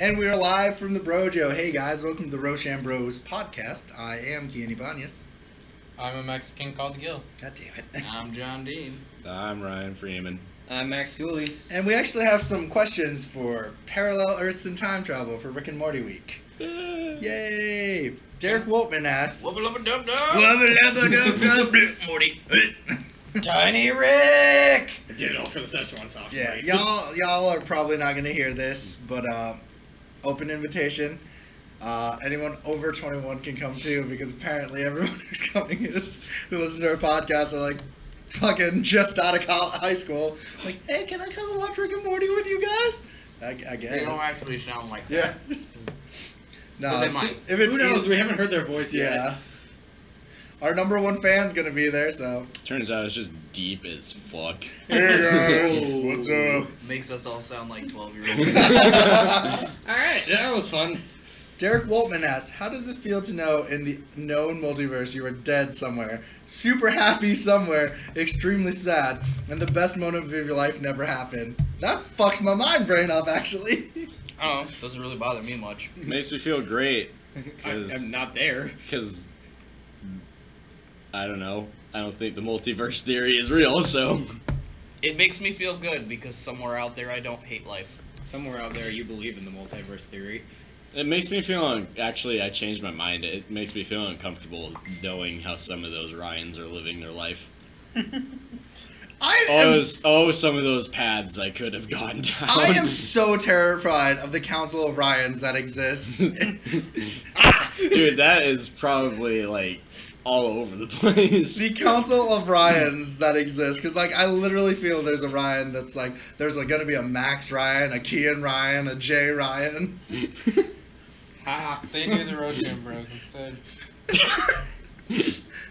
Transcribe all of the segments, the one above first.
And we are live from the Brojo. Hey guys, welcome to the Robro Podcast. I am Kien. I'm a Mexican called Gil. God damn it. I'm John Dean. I'm Ryan Freeman. I'm Max Cooley. And we actually have some questions for Parallel Earths and Time Travel for Rick and Morty Week. Yay! Derek Woltman asks, Wubba-lubba-dub-dub. Morty. Tiny Rick! I did it all for the Szechuan sauce. Yeah, y'all are probably not going to hear this, but open invitation. Anyone over 21 can come too, because apparently everyone who's coming who listens to our podcast are like fucking just out of high school. Like, hey, can I come and watch Rick and Morty with you guys? I guess. They don't actually sound like Yeah. that. No, But they might. If it's Who knows? We haven't heard their voice yet. Yeah. Our number one fan's gonna be there, so. Turns out it's just deep as fuck. Hey guys, what's up? Makes us all sound like 12-year-olds. Alright, that was fun. Derek Woltman asks, how does it feel to know in the known multiverse you are dead somewhere, super happy somewhere, extremely sad, and the best moment of your life never happened? That fucks my mind brain up, actually. I don't know. Doesn't really bother me much. Makes me feel great. I'm not there. Because, I don't know. I don't think the multiverse theory is real, so. It makes me feel good because somewhere out there I don't hate life. Somewhere out there you believe in the multiverse theory. It makes me feel, actually, I changed my mind. It makes me feel uncomfortable knowing how some of those Ryans are living their life. Some of those paths I could have gone down. I am so terrified of the Council of Ryans that exists. Dude, that is probably, all over the place. The Council of Ryans that exists, because, I literally feel there's a Ryan that's, there's, going to be a Max Ryan, a Kien Ryan, a Jay Ryan. They do the Roshan Bros instead.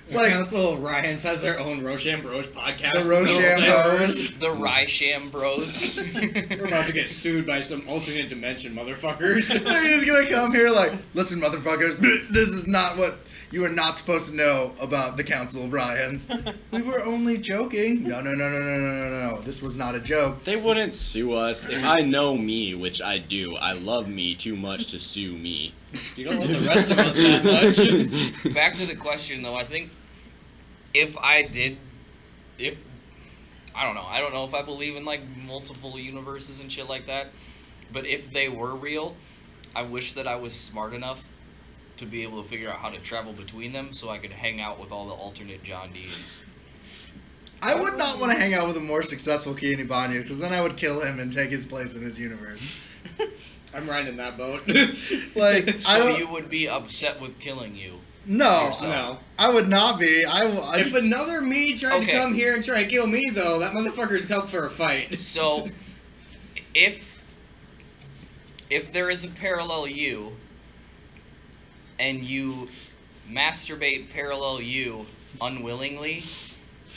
The Council of Ryans has their own Roshan Bros podcast. The Roshan Bros. The Rysham Bros. We're about to get sued by some alternate dimension motherfuckers. They're just going to come here listen, motherfuckers, this is not what you are not supposed to know about the Council of Ryans. We were only joking. No. This was not a joke. They wouldn't sue us. If I know me, which I do, I love me too much to sue me. You don't love the rest of us that much. Back to the question, though. I think I don't know if I believe in, multiple universes and shit like that. But if they were real, I wish that I was smart enough to be able to figure out how to travel between them so I could hang out with all the alternate John Deans. I would not want to hang out with a more successful Kien Ibanez, because then I would kill him and take his place in his universe. I'm riding that boat. You would be upset with killing you. No, I would not be. If another me tried to come here and try to kill me, though, that motherfucker's come for a fight. So, if there is a parallel you, and you masturbate parallel you unwillingly,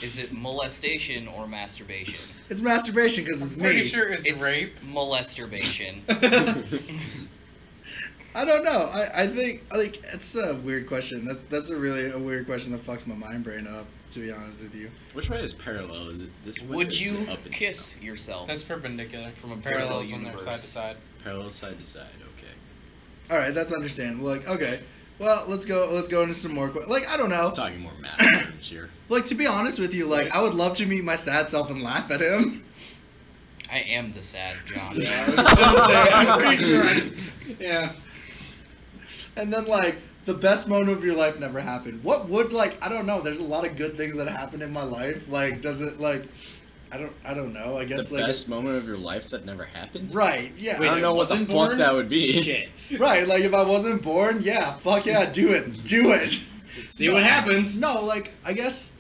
is it molestation or masturbation? It's masturbation because it's me. Pretty sure it's rape. Molesturbation. I don't know. I think it's a weird question. That's a weird question that fucks my mind brain up, to be honest with you. Which way is parallel? Is it this way? Would or is you it up and kiss yourself? That's perpendicular. From a parallel Parallels when they're universe. side to side. parallel side to side? Okay. All right, that's understandable. Okay. Well, let's go into some more. I don't know. I'm talking more math terms here. To be honest with you, I would love to meet my sad self and laugh at him. I am the sad John. I'm pretty sure. Yeah. And then the best moment of your life never happened. What would I don't know. There's a lot of good things that happened in my life. Does it I don't know. I guess The best moment of your life that never happened? Right. Yeah. I don't know what the fuck born? that would be. Shit. Right. If I wasn't born, yeah. Fuck yeah. Do it. See what happens. No. I guess.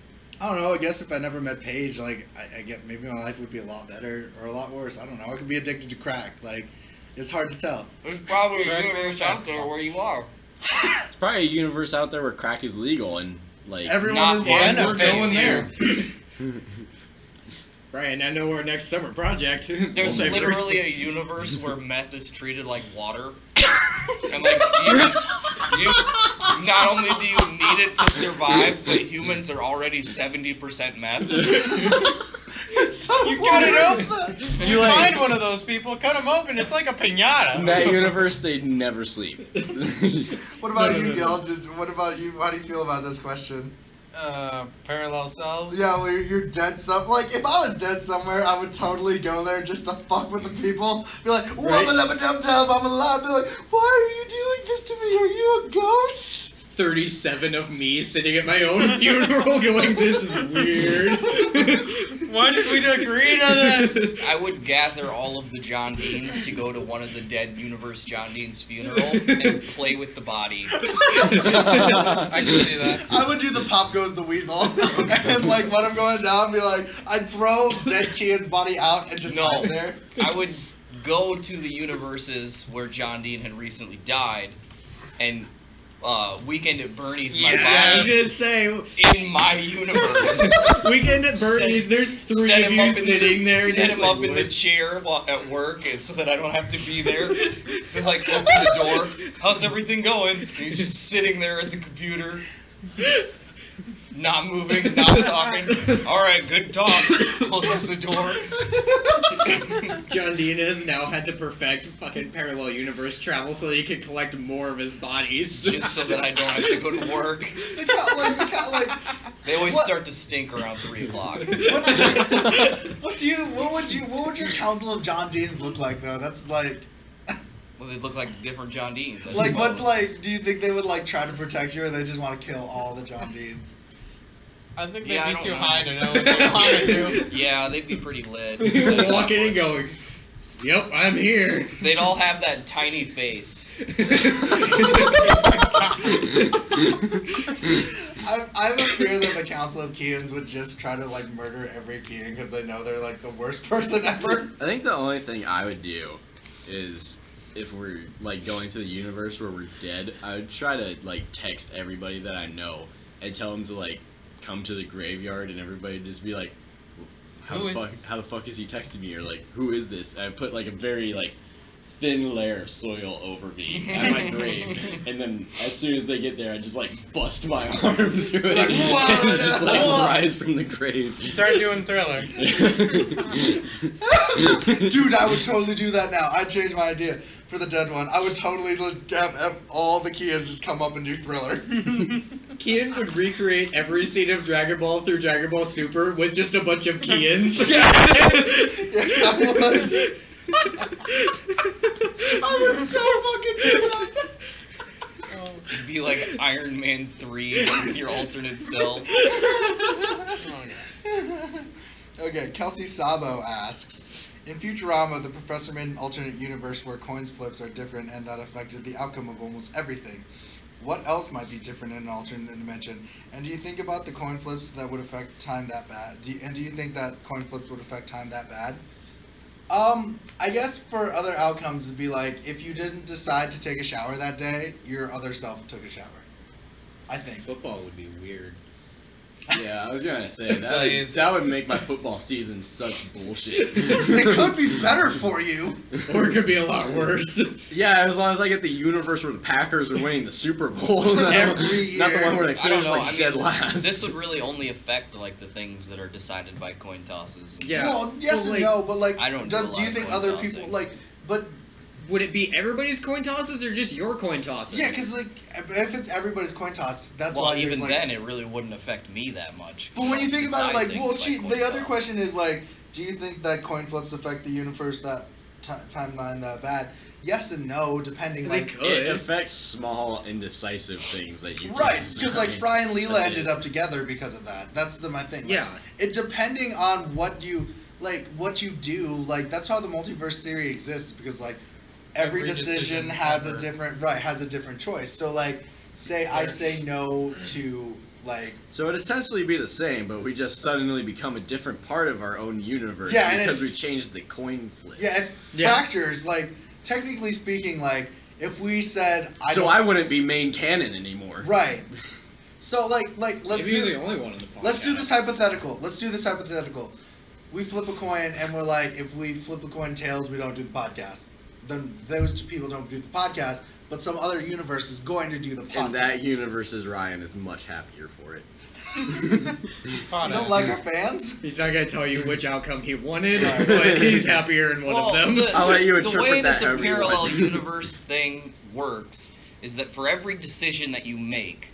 I don't know. I guess if I never met Paige, I get maybe my life would be a lot better or a lot worse. I don't know. I could be addicted to crack. It's hard to tell. There's probably a universe out there where you are. It's probably a universe out there where crack is legal and Everyone not is fun. fine. We're going there. Right, and I know our next summer project. There's literally a universe where meth is treated like water. And you not only do you need it to survive, but humans are already 70% meth. You cut it open. You like- find one of those people, cut them open. It's like a pinata. In that universe, they never sleep. What about you, No. Gil? What about you? How do you feel about this question? Parallel selves. Yeah, well, you're dead like, if I was dead somewhere, I would totally go there just to fuck with the people. Be like, Right. wubba-lubba-dub-dub, I'm alive. They're like, why are you doing this to me? Are you a ghost? 37 of me sitting at my own funeral going, this is weird. Why did we agree to this? I would gather all of the John Deans to go to one of the dead universe John Dean's funeral and play with the body. I should do that. I would do the Pop Goes the Weasel. And, like, when I'm going down, be like, I'd throw dead Kien's body out and just No. hide there. I would go to the universes where John Dean had recently died and Weekend at Bernie's my I was body gonna say, in my universe. Weekend at Bernie's, there's three Set of him you up in sitting there. Set just him like, up in the what? chair at work so that I don't have to be there. They like open the door. How's everything going? And he's just sitting there at the computer. Not moving, not talking. Alright, good talk. Closes the door. John Dean has now had to perfect fucking parallel universe travel so that he can collect more of his bodies. Just so that I don't have to go to work. They got like, They always What? start to stink around 3 o'clock. what would your council of John Deans look like though? That's like, Well, they look like different John Deans. I like what, suppose. like, do you think they would like try to protect you, or they just want to kill all the John Deans? I think they'd Yeah, I be don't too know. high to know what they want to do. Yeah, they'd be pretty lit. You're walking and going, yep, I'm here. They'd all have that tiny face. I have a fear that the Council of Kians would just try to like murder every Kien because they know they're like the worst person ever. I think the only thing I would do is if we're like going to the universe where we're dead, I would try to like text everybody that I know and tell them to like come to the graveyard, and everybody would just be like, how Who the is fuck this? how the fuck is he texting me, or like who is this? And I put like a very like thin layer of soil over me at my grave, and then as soon as they get there, I just like bust my arm through it, Like, "Whoa, and just like whoa." rise from the grave. Start doing Thriller. Dude, I would totally do that now. I'd change my idea for the dead one. I would totally just have all the Kians just come up and do Thriller. Kien would recreate every scene of Dragon Ball through Dragon Ball Super with just a bunch of Kians. Yes, I would. I would so fucking do that. It'd be like Iron Man 3 with your alternate self. Okay, Kelsey Sabo asks, in Futurama, the professor made an alternate universe where coins flips are different and that affected the outcome of almost everything. What else might be different in an alternate dimension? And do you think about the coin flips that would affect time that bad? Do you think that coin flips would affect time that bad? I guess for other outcomes, it'd be like, if you didn't decide to take a shower that day, your other self took a shower. I think. Football would be weird. Yeah, I was gonna say Please. that would make my football season such bullshit. It could be better for you. Or it could be a lot worse. Yeah, as long as I get the universe where the Packers are winning the Super Bowl, not Every not the year. one where they I don't finish know. like I mean, dead last. this would really only affect like the things that are decided by coin tosses. Yeah. Well, yes But, and like, no, but like, I don't do a lot you of think coin other tossing. people like? But Would it be everybody's coin tosses or just your coin tosses? yeah, because like, if it's everybody's coin toss, that's Well, why even there's, like, then, it really wouldn't affect me that much. But when you think about it, like, Decide well, things by coin the other toss. question is like, do you think that coin flips affect the universe that timeline that bad? Yes and no, depending They like. could. It affects small indecisive things that you can Right, because like decide. Fry and Leela That's ended it. up together because of that. That's my thing. Like, Yeah. It depending on what you do, like that's how the multiverse theory exists, because like every Every decision decision has ever. a different choice. So like, say I say no to like. So it'd essentially be the same, but we just suddenly become a different part of our own universe Yeah, and because it's- we changed the coin flips. Yeah, it's Yeah. factors. Like technically speaking, like if we said So I wouldn't be main canon anymore. right. So like let's Maybe you're the do, only one on the podcast. let's do this hypothetical. We flip a coin and we're like, if we flip a coin tails, we don't do the podcast. then those people don't do the podcast, but some other universe is going to do the podcast. In that universe's Ryan is much happier for it. You don't like our fans? He's not gonna tell you which outcome he wanted, but he's happier in one of them. I'll let you the interpret way that that the however you parallel want. universe thing works is that for every decision that you make,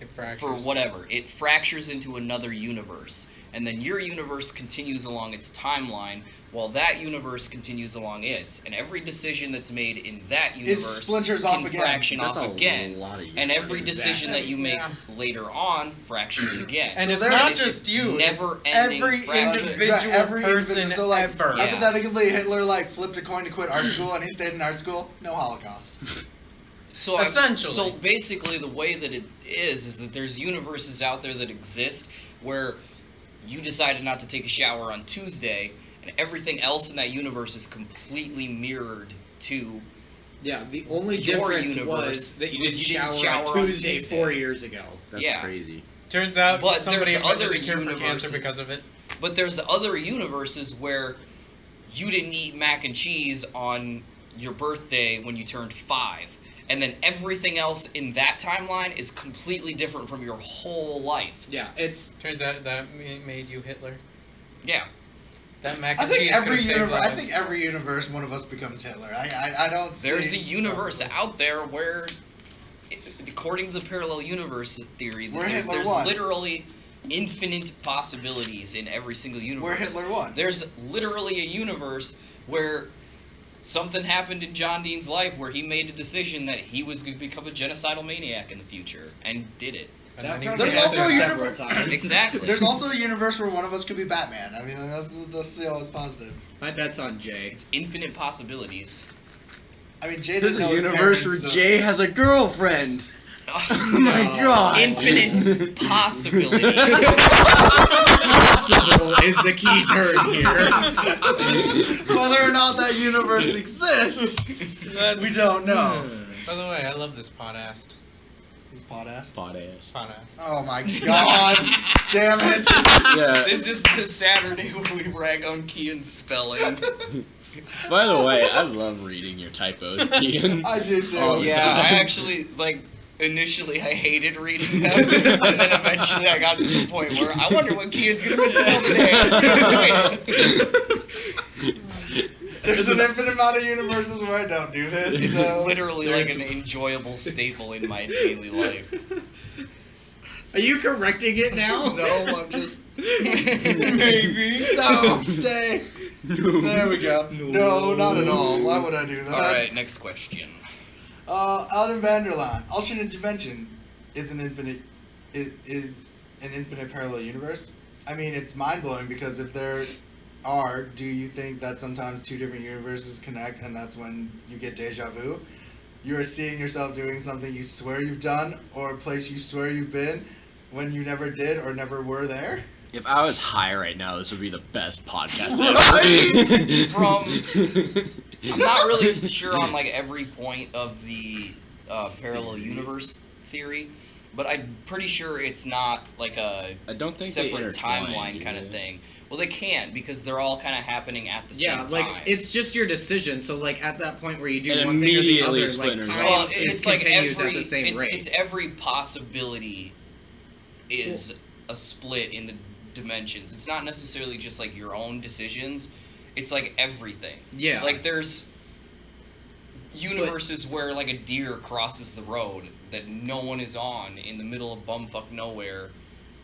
It fractures. for whatever, it fractures into another universe. And then your universe continues along its timeline, while that universe continues along its. And every decision that's made in that universe splinters off can again. fraction That's off a again. lot of And every universes. decision that you make Yeah. later on fractions again. And So it's there- not it's just you. never it's ending every fraction. individual Every person individual. So like, ever. Yeah. hypothetically, Hitler like flipped a coin to quit art school, and he stayed in art school. No Holocaust. So Essentially. so basically, the way that it is that there's universes out there that exist where you decided not to take a shower on Tuesday, and everything else in that universe is completely mirrored to. Yeah, the only Your difference universe was that you was didn't you didn't shower shower on on Tuesday Tuesday. 4 years ago. That's Yeah. crazy. Turns out But somebody there's invented other a cure for cancer universes. because of it. But there's other universes where you didn't eat mac and cheese on your birthday when you turned 5. And then everything else in that timeline is completely different from your whole life. Yeah, it's Turns out that made you Hitler. Yeah. That mac I and think cheese every could've saved universe. I lives. think every universe, one of us becomes Hitler. I don't. There's see a universe out there where, according to the parallel universe theory, Where there's Hitler won. literally infinite possibilities in every single universe. where Hitler won. There's literally a universe where something happened in John Dean's life where he made a decision that he was going to become a genocidal maniac in the future, and did it. And that then he There's was also a Hitler. several universe. times. Exactly. There's also a universe where one of us could be Batman. I mean, that's the always positive. My bet's on Jay. It's infinite possibilities. I mean, Jay There's didn't a know his universe where parents, so- Jay has a girlfriend. Oh my god. Infinite possibilities. Possible is the key term here. Whether or not that universe exists, we don't know. By the way, I love this podcast. This potass. Potass. Podcast. Oh my god! Damn it! Yeah. This is the Saturday where we rag on Kien's spelling. By the way, I love reading your typos, Kien. I do too. Oh, Yeah, time. I actually, initially I hated reading them, and then eventually I got to the point where I wonder what Kien's gonna misspell today. There's an infinite amount of universes where I don't do this. It's So literally like an enjoyable staple in my daily life. Are you correcting it now? no, I'm just Maybe. no. Stay. There we go. No, not at all. Why would I do that? Alright, next question. Out in Vanderland, alternate dimension is an infinite parallel universe. I mean, it's mind blowing because if there are, do you think that sometimes two different universes connect and that's when you get deja vu? You are seeing yourself doing something you swear you've done or a place you swear you've been when you never did or never were there? If I was high right now, this would be the best podcast ever. I'm not really sure on like every point of the parallel universe theory, but I'm pretty sure it's not like a I don't think they separate intertwine, timeline do kind of they? thing. Well, they can't because they're all kind of happening at the Yeah, same like time. it's just your decision. So like at that point where you do It one thing or the immediately other, like splinters time off. well, is it's like continues every at the same rate. it's every possibility is a split in the dimensions. It's not necessarily just like your own decisions. It's like everything. Yeah. Like there's universes where like a deer crosses the road that no one is on in the middle of bumfuck nowhere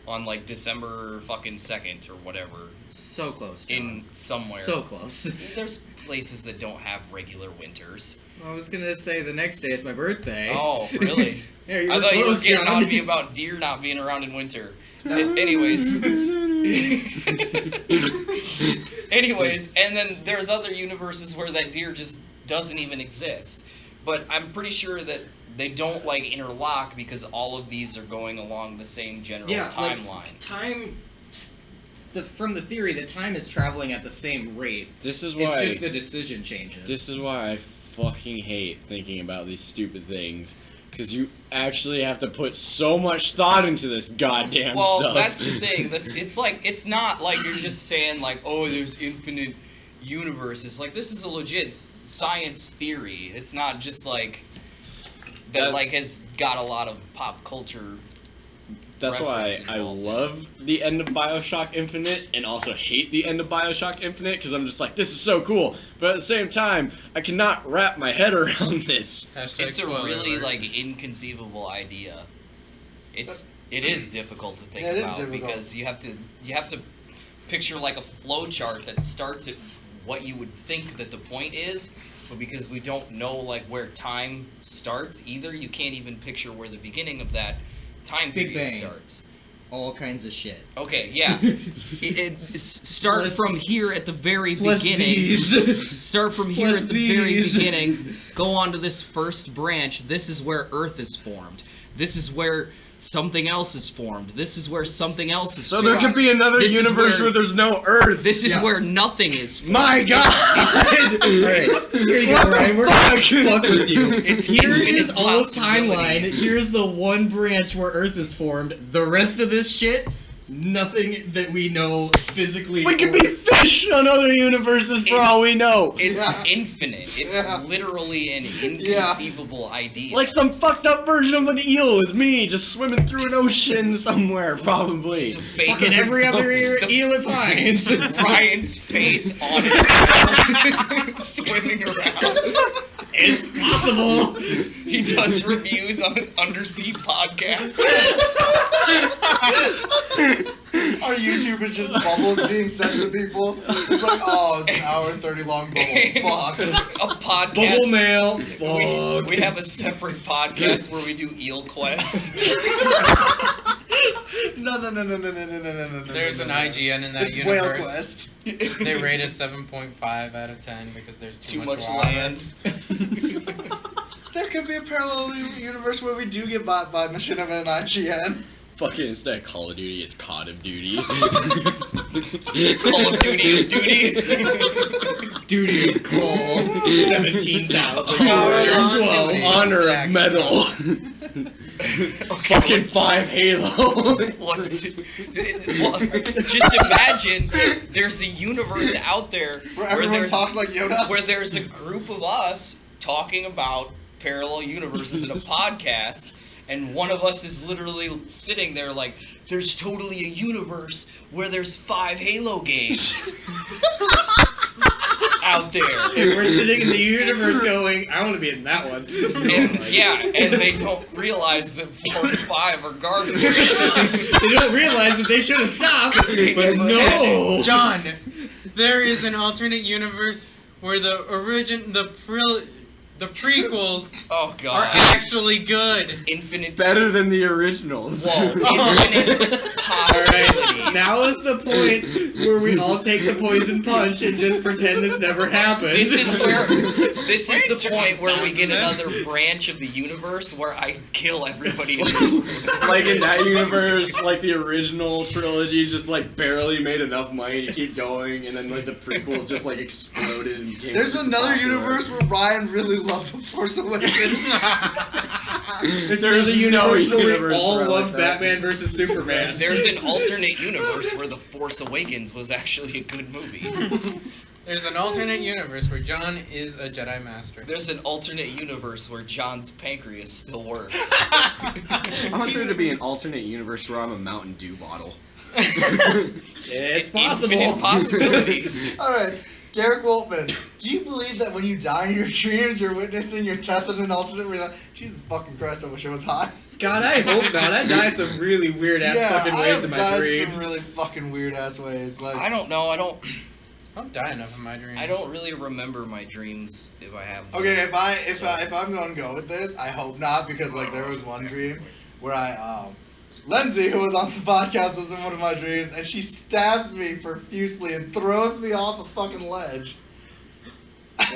on like December fucking 2nd or whatever So close, John. in somewhere. So close. There's places that don't have regular winters. I was gonna say the next day is my birthday. Oh, really? Yeah, you I were thought you were close, getting John. on to me about deer not being around in winter. Anyways. Anyways, and then there's other universes where that deer just doesn't even exist. But I'm pretty sure that they don't like interlock because all of these are going along the same general timeline. Like, time. From the theory that time is traveling at the same rate. This is why. It's just the decision changes. This is why I fucking hate thinking about these stupid things. Because you actually have to put so much thought into this goddamn Well, stuff. that's the thing. It's not like you're just saying like, oh, there's infinite universes. Like this is a legit science theory. It's not just like that like has got a lot of pop culture. That's why reference I involved in it. love the end of BioShock Infinite and also hate the end of BioShock Infinite because I'm just like, this is so cool. But at the same time, I cannot wrap my head around this. Hashtag It's a spoiler really alert. like inconceivable idea. It is difficult to think Yeah, it is about difficult. because you have to picture like a flow chart that starts at what you would think that the point is, but because we don't know like where time starts either, you can't even picture where the beginning of that time Big period Bang. starts. All kinds of shit. Okay, yeah. It's start Plus- from here at the very Plus beginning. these. Start from here Plus at the very these. beginning. Go on to this first branch. This is where Earth is formed. This is where something else is formed. This is where something else is So formed. there could be another This is universe where- where there's no Earth. This is Yeah. where nothing is formed. My God! Alright, here you go, What the Ryan. We're fuck? gonna fuck with you. It's here Infinite is all of timeline. possibilities. Here's the one branch where Earth is formed. The rest of this shit, nothing that we know physically. We could be fish on other universes for all we know. It's Yeah. infinite. It's Yeah. literally an inconceivable idea. Like some fucked up version of an eel is me just swimming through an ocean somewhere, probably. It's a face Fucking of- every other eel it finds. Ryan's face on it, swimming around. It's possible. He does reviews on an undersea podcast. Our YouTube is just bubbles being sent to people. It's like, oh, it's an hour and 30 long bubble. Fuck. A podcast. Bubble mail. We Fuck. have a separate podcast where we do Eel Quest. No. There's an IGN in that It's Whale universe. Quest. They rate it 7.5 out of 10 because there's Too too much water. land. There could be a parallel universe where we do get bought by Machinima and IGN. Fucking instead of Call of Duty, it's COD of Duty. Call of Duty of Duty. Duty of call. 17,000. Oh, 12. Honor of Medal. Okay, Fucking 5 Halo. Just imagine there's a universe out there Where everyone there's talks like Yoda. where there's a group of us talking about parallel universes in a podcast, and one of us is literally sitting there like, there's totally a universe where there's 5 Halo games out there. And we're sitting in the universe going, I want to be in that one. And, yeah, and they don't realize that 4 and 5 are garbage. They don't realize that they should have stopped. But no. John, there is an alternate universe where the prequels Oh are god. actually good. Infinite. Better than the originals. Whoa. Infinite possibilities. Alright, now is the point where we all take the poison punch and just pretend this never happened. This is where this is Wait, the John point where we get Stone's in another branch of the universe where I kill everybody in this room. Like in that universe, like the original trilogy just like barely made enough money to keep going, and then like the prequels just like exploded and became There's super another popular. universe where Ryan really loved The Force Awakens. There's There's another no universe where we universe all where I loved like that. Batman versus Superman. There's an alternate universe where The Force Awakens was actually a good movie. There's an alternate universe where John is a Jedi Master. There's an alternate universe where John's pancreas still works. I want there to be an alternate universe where I'm a Mountain Dew bottle. It's possible. Infinite possibilities. Alright, Derek Woltman, do you believe that when you die in your dreams, you're witnessing your death in an alternate reality? Jesus fucking Christ, I wish I was high. God, I hope not. I die some really weird ass fucking I ways have in my died dreams. some really fucking weird ass ways. Like, I don't know. I don't die enough in my dreams. really remember my dreams if I have them. okay, if I'm gonna go with this, I hope not, because like there was one dream where Lindsay, who was on the podcast, was in one of my dreams, and she stabs me profusely and throws me off a fucking ledge.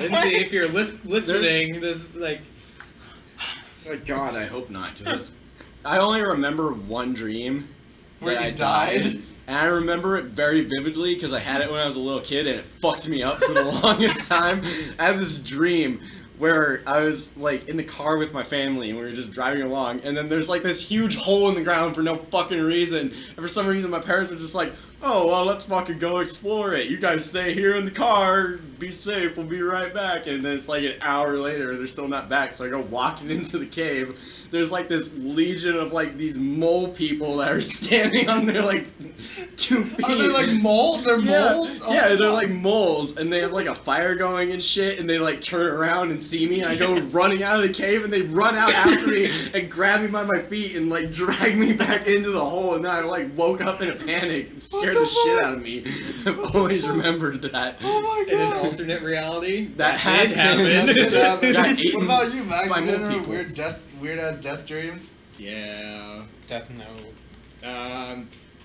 Lindsay, if you're listening, this like Oh God, I hope not. 'Cause I only remember one dream Where that you I died? and I remember it very vividly because I had it when I was a little kid, and it fucked me up for the longest time. I had this dream where I was like in the car with my family, and we were just driving along, and then there's like this huge hole in the ground for no fucking reason. And for some reason, my parents were just like, "Oh well, let's fucking go explore it. You guys stay here in the car, be safe, we'll be right back. And then it's like an hour later, they're still not back. So I go walking into the cave. There's like this legion of like these mole people that are standing on their like 2 feet. Are they like moles? They're moles? Oh, Yeah, they're God. like moles, and they have like a fire going and shit, and they like turn around and see me, and I go running out of the cave, and they run out after me and grab me by my feet and like drag me back into the hole, and then I like woke up in a panic and scared the shit out of me. I've always remembered that. Oh my In an God. alternate reality, That did happen. That did happen. Got What eaten about you, Max? by You mole ever have people. weird ass death dreams? Yeah. Death Note.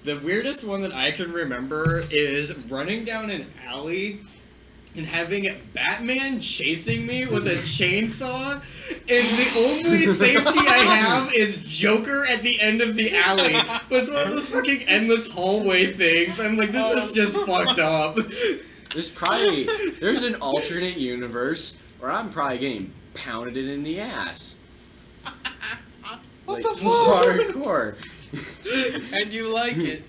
The weirdest one that I can remember is running down an alley and having Batman chasing me with a chainsaw, and the only safety I have is Joker at the end of the alley. But it's one of those fucking endless hallway things. I'm like, this is just fucked up. There's an alternate universe where I'm probably getting pounded in the ass. What Like, the fuck? hardcore. And you like it.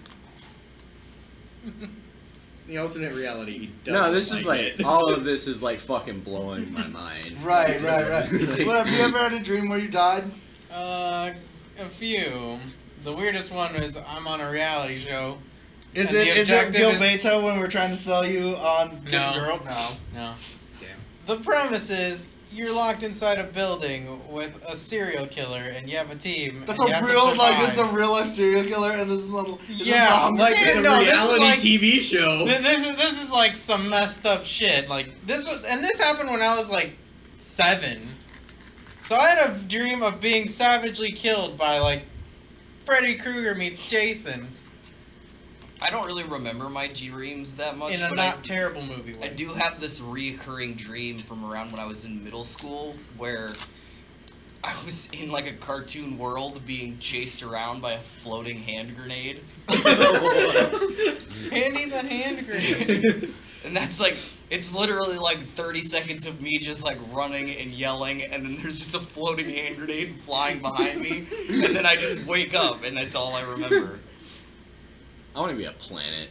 The alternate reality, he doesn't No, this is like it. all of this is like fucking blowing my mind. Right. Like, What, have you ever had a dream where you died? A few. The weirdest one is I'm on a reality show. Is And it the is it objective Gil is- Beto when we're trying to sell you on Get No. Girl? No. No. Damn. The premise is you're locked inside a building with a serial killer and you have a team. That's and you a have to real like survive. it's a real life serial killer and this is on Yeah, like, It's a no, this is reality like- TV show. This is like some messed up shit. Like this happened when I was like 7. So I had a dream of being savagely killed by like Freddy Krueger meets Jason I don't really remember my dreams that much, in a but not terrible movie. I Way. do have this reoccurring dream from around when I was in middle school where I was in like a cartoon world being chased around by a floating hand grenade. Handy the hand grenade. And that's like, it's literally like 30 seconds of me just like running and yelling, and then there's just a floating hand grenade flying behind me, and then I just wake up, and that's all I remember. I want to be a planet.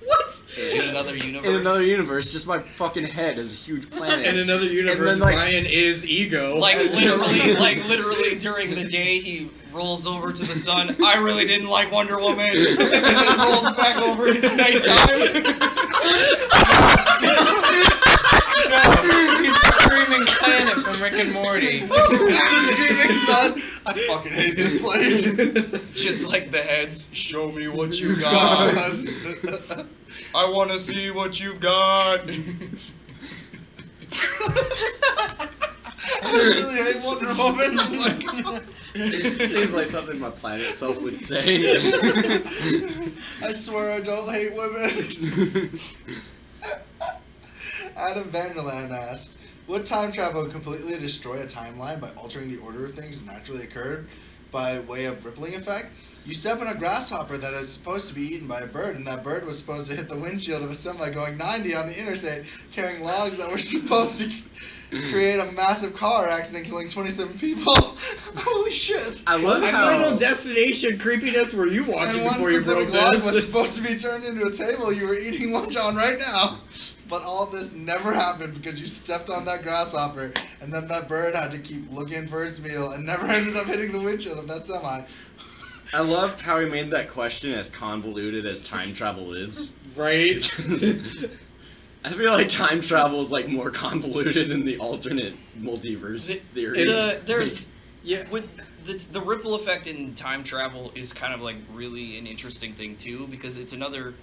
What? In another universe. In another universe, just my fucking head is a huge planet. In another universe, then, like- Ryan is ego. Like literally during the day he rolls over to the sun. I really didn't like Wonder Woman. And then rolls back over and it's nighttime. No, he's the screaming planet from Rick and Morty. The screaming sun. I fucking hate this place. Just like the heads. Show me what you got. I want to see what you got. I really hate Wonder Woman. Seems like something my planet self would say. I swear I don't hate women. Adam Vanderland asked, would time travel completely destroy a timeline by altering the order of things that naturally occurred by way of rippling effect? You step on a grasshopper that is supposed to be eaten by a bird, and that bird was supposed to hit the windshield of a semi going 90 on the interstate, carrying logs that were supposed to create a massive car accident, killing 27 people. Holy shit! I love My how Final Destination creepiness were you watching And one before you broke specific log was this? supposed to be turned into a table you were eating lunch on right now. But all this never happened because you stepped on that grasshopper, and then that bird had to keep looking for its meal and never ended up hitting the windshield of that semi. I love how he made that question as convoluted as time travel is. Right? I feel like time travel is like more convoluted than the alternate multiverse theory. There's Yeah. with the ripple effect in time travel is kind of like really an interesting thing too, because it's another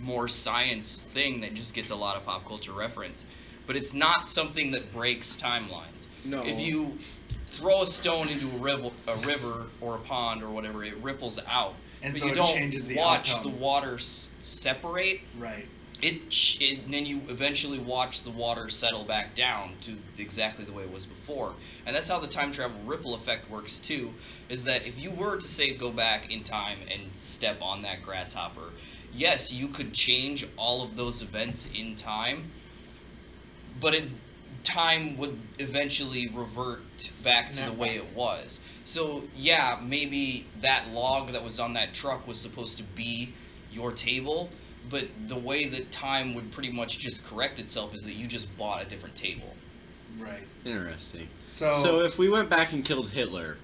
more science thing that just gets a lot of pop culture reference, but it's not something that breaks timelines. No. If you throw a stone into a river or a pond or whatever, it ripples out. And but so you it don't changes the watch outcome. the water separate. Right. And then you eventually watch the water settle back down to exactly the way it was before. And that's how the time travel ripple effect works too, is that if you were to say go back in time and step on that grasshopper, yes, you could change all of those events in time, but time would eventually revert back to the way it was. So yeah, maybe that log that was on that truck was supposed to be your table, But the way that time would pretty much just correct itself is that you just bought a different table. Right. Interesting. So So if we went back and killed Hitler,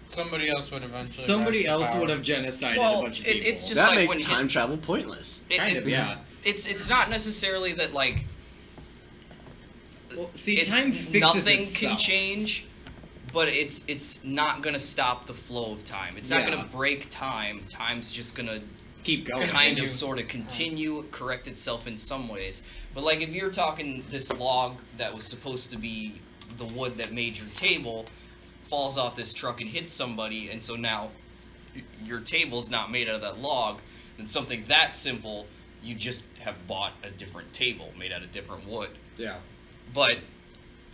Somebody else would eventually. Somebody rise to else power. would have genocided Well, a bunch of people. it's just that like makes when time travel pointless. Kind of, yeah. It's not necessarily that like Well, see, it's time fixes nothing itself. can change, but it's not gonna stop the flow of time. It's not Yeah. gonna break time. Time's just gonna Keep going. kind Continue. of sort of continue, correct itself in some ways. But like if you're talking this log that was supposed to be the wood that made your table falls off this truck and hits somebody, and so now your table's not made out of that log, then something that simple, you just have bought a different table made out of different wood. Yeah. But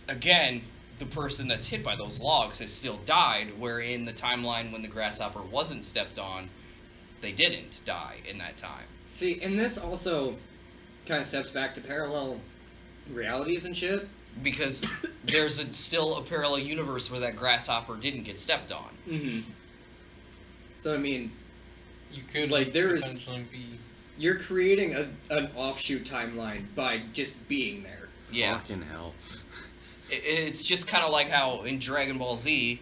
again, the person that's hit by those logs has still died, where in the timeline when the grasshopper wasn't stepped on, they didn't die in that time. See, and this also kind of steps back to parallel realities and shit. Because there's still a parallel universe where that grasshopper didn't get stepped on. Mm-hmm. So, I mean, You could like, there's- potentially be. you're creating an offshoot timeline by just being there. Yeah. Fucking hell. It's just kind of like how in Dragon Ball Z,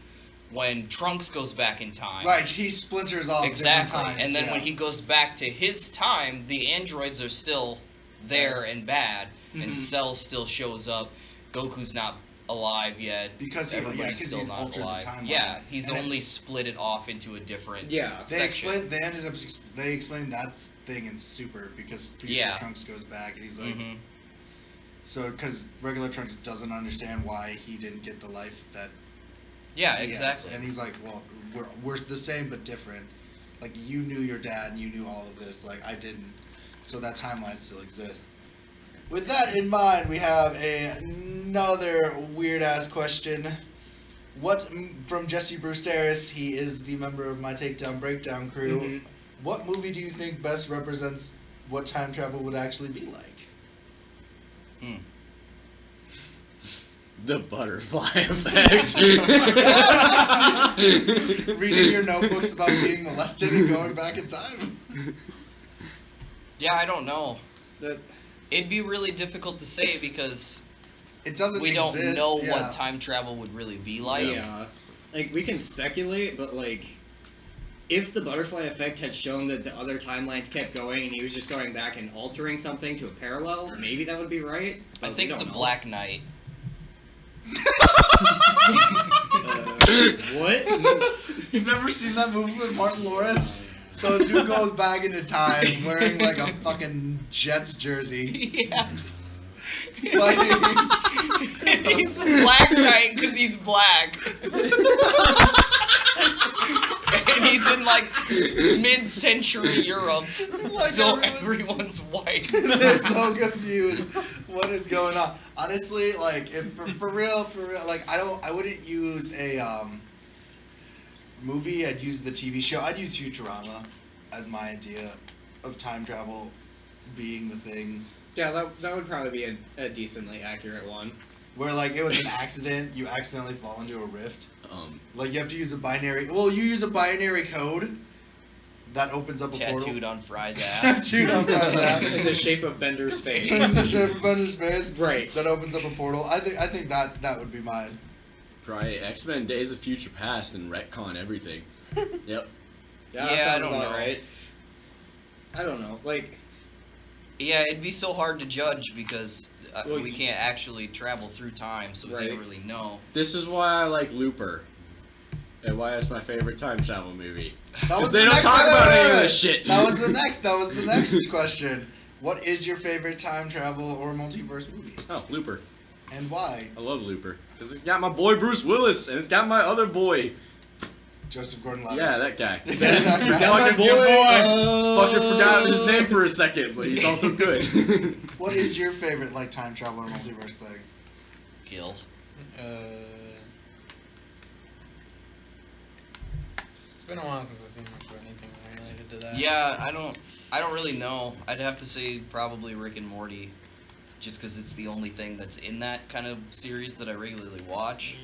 when Trunks goes back in time. right, he splinters off Exactly. different times. And then yeah. when he goes back to his time, the androids are still there and bad, and Mhm. Cell still shows up. Goku's not alive yet. Because everybody's he's still not altered alive. the timeline. Yeah, he's And only split it off into a different Yeah. They section. they explained that thing in Super because future Yeah. Trunks goes back and he's like, Mhm. so because regular Trunks doesn't understand why he didn't get the life that Yeah, he has. exactly. And he's like, well, we're the same but different. Like you knew your dad and you knew all of this, like I didn't. So that timeline still exists. With that in mind, we have another weird ass question. From Jesse Brewsteris? He is the member of my Takedown Breakdown crew. Mhm. What movie do you think best represents what time travel would actually be like? The butterfly effect. Reading your notebooks about being molested and going back in time. Yeah, I don't know. That, It'd be really difficult to say because It doesn't we don't exist. know yeah. what time travel would really be like. yeah. Like, we can speculate, but, like, if the butterfly effect had shown that the other timelines kept going and he was just going back and altering something to a parallel, maybe that would be right. I but we think don't the know. Black Knight. What? You've never seen that movie with Martin Lawrence? So a dude goes back into time wearing like a fucking Jets jersey. Yeah. Fighting. And he's a Black Knight because he's black. And he's in like mid-century Europe, Like so everyone- everyone's white. They're so confused. What is going on? Honestly, like if for real, like I wouldn't use a movie. I'd use the TV show. I'd use Futurama as my idea of time travel being the thing. Yeah, that would probably be a decently accurate one. Where like it was an accident, you accidentally fall into a rift. Like you have to use a binary. Well, you use a binary code that opens up a portal. Tattooed on Fry's ass. Tattooed on Fry's ass. In the shape of Bender's face. It's the shape of Bender's face. Right. That opens up a portal. I think that would be mine. Probably X-Men Days of Future Past and retcon everything. Yep. Yeah, Yeah, that sounds I don't about know. right. I don't know. Like, Yeah, it'd be so hard to judge because Well, we can't actually travel through time, so we Right. don't really know. This is why I like Looper. And why it's my favorite time travel movie. That Because was they the don't next- talk wait, about wait, any of wait. this shit. That was the next question. What is your favorite time travel or multiverse movie? Oh, Looper. And why? I love Looper. Because it's got my boy Bruce Willis, and it's got my other boy. Joseph Gordon-Levitt. Yeah, that guy. That guy. he's got my Fucking boy. Fucking forgot his name for a second, but he's also good. What is your favorite like time travel or multiverse thing? Kill. It's been a while since I've seen much of anything related to that. Yeah, I don't really know. I'd have to say probably Rick and Morty, just because it's the only thing that's in that kind of series that I regularly watch.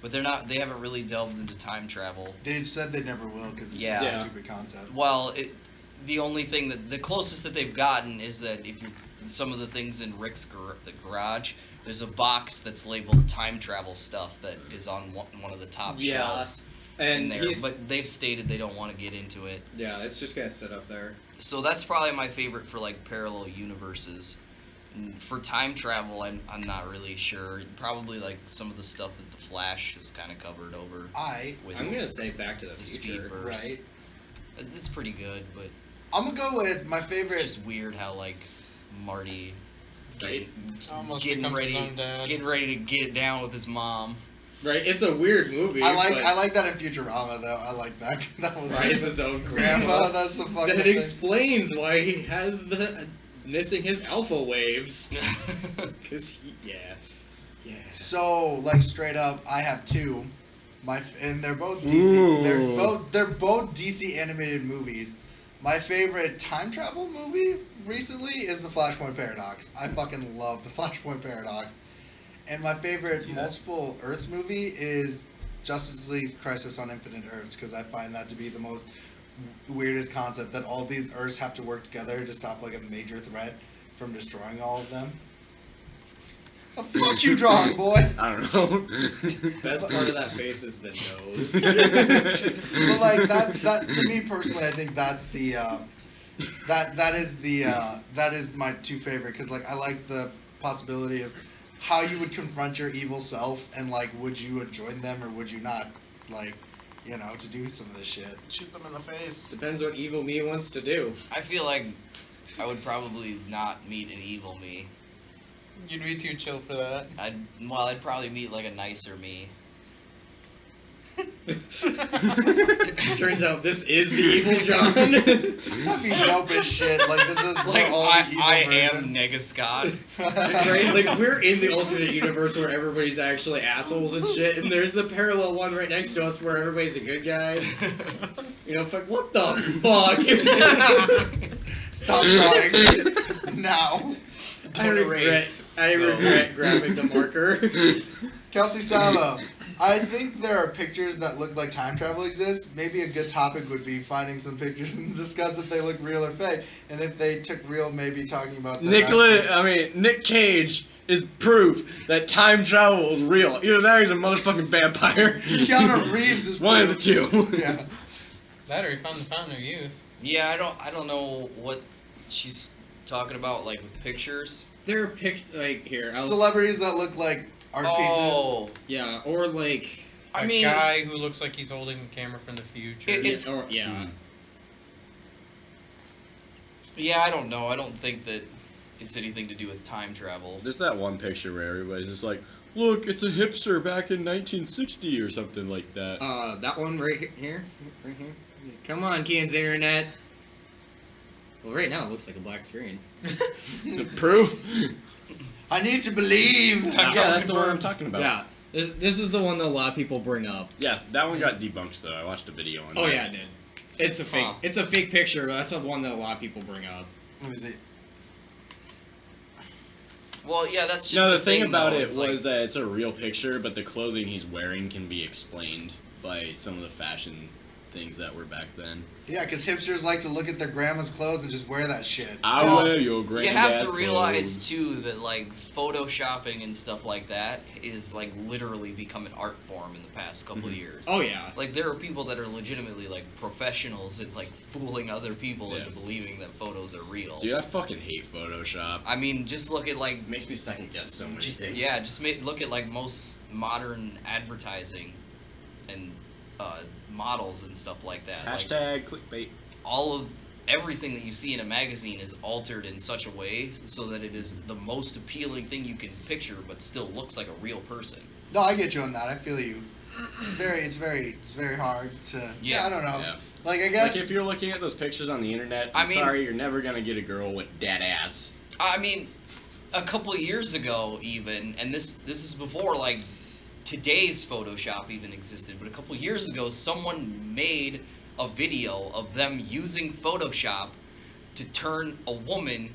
But they haven't really delved into time travel. They said they never will because it's Yeah. such a Yeah. stupid concept. Well, the only thing the closest that they've gotten is that if you some of the things in Rick's garage, there's a box that's labeled time travel stuff that is on one of the top shelves in And there. But they've stated they don't want to get into it. Yeah, it's just gonna sit up there. So that's probably my favorite for like parallel universes. And for time travel, I'm not really sure. Probably like some of the stuff that the Flash has kind of covered over. I'm gonna say Back to the the Future. Speedverse. Right. It's pretty good, but I'm gonna go with my it's favorite. just weird how like Marty Right. Almost getting becomes his ready, own dad. getting ready to get it down with his mom. Right, it's a weird movie. I but like that in Futurama though. I like that. That was Rise his own grandpa. grandpa. That's the fucking That thing. explains why he has the missing his alpha waves. Cause yeah. So like straight up, I have two. And they're both DC. Ooh. They're both DC animated movies. My favorite time travel movie recently is the Flashpoint Paradox. I fucking love the Flashpoint Paradox. And my favorite multiple Earths movie is Justice League Crisis on Infinite Earths, because I find that to be the most weirdest concept, that all these Earths have to work together to stop like a major threat from destroying all of them. The fuck you drawing, boy? I don't know. Best part of that face is the nose. But like that to me personally, I think that's the that is my two favorite, because like I like the possibility of how you would confront your evil self, and like would you join them or would you not, like, you know, to do some of this shit. Shoot them in the face. Depends what evil me wants to do. I feel like I would probably not meet an evil me. You'd be too chill for that. I'd probably meet like a nicer me. Turns out this is the evil John. That'd be dope as shit. Like this is Like all the evil I am versions. Nega Scott. Right? Like we're in the alternate universe where everybody's actually assholes and shit, and there's the parallel one right next to us where everybody's a good guy. You know, fuck, what the fuck? Stop drawing now. I regret grabbing the marker. Kelsey Salo, I think there are pictures that look like time travel exists. Maybe a good topic would be finding some pictures and discuss if they look real or fake. And if they took real, maybe talking about Nick Cage is proof that time travel is real. Either that or he's a motherfucking vampire. Keanu Reeves is one of the two. Yeah. That or he found the Fountain of Youth. Yeah, I don't know what she's talking about, like with pictures. There are like here. Celebrities that look like art Oh, Yeah, or like I A mean, guy who looks like he's holding a camera from the future. It's- yeah, I don't know. I don't think that it's anything to do with time travel. There's that one picture where everybody's just like, look, it's a hipster back in 1960 or something like that. that one right here. Come on, Kien's internet. Well, right now it looks like a black screen. The proof? I need to believe. Yeah, that's the one I'm talking about. Yeah, this is the one that a lot of people bring up. Yeah, that one got debunked though. I watched a video on Oh that. yeah, it did. It's a fake. Huh. It's a fake picture, but that's the one that a lot of people bring up. Let me see. Well, yeah, that's just No, the thing about though, it it's was that it's a real picture, but the clothing he's wearing can be explained by some of the fashion things that were back then. Yeah, because hipsters like to look at their grandma's clothes and just wear that shit. I Tell- wear your you granddad's have to realize clothes. too that like photoshopping and stuff like that is like literally become an art form in the past couple of years. Oh yeah. Like there are people that are legitimately like professionals at like fooling other people Yeah. into believing that photos are real. Dude, I fucking hate Photoshop. I mean, just look at like It makes me second guess so many just things. yeah, just look at like most modern advertising and models and stuff like that. Like, Hashtag clickbait. all of everything that you see in a magazine is altered in such a way so that it is the most appealing thing you can picture, but still looks like a real person. No, I get you on that. I feel you. It's very hard to. Yeah, I don't know. Yeah. Like I guess. Like if you're looking at those pictures on the internet, I I'm mean- sorry, you're never gonna get a girl with that ass. I mean, a couple of years ago, even, and this is before like today's Photoshop even existed, but a couple of years ago, someone made a video of them using Photoshop to turn a woman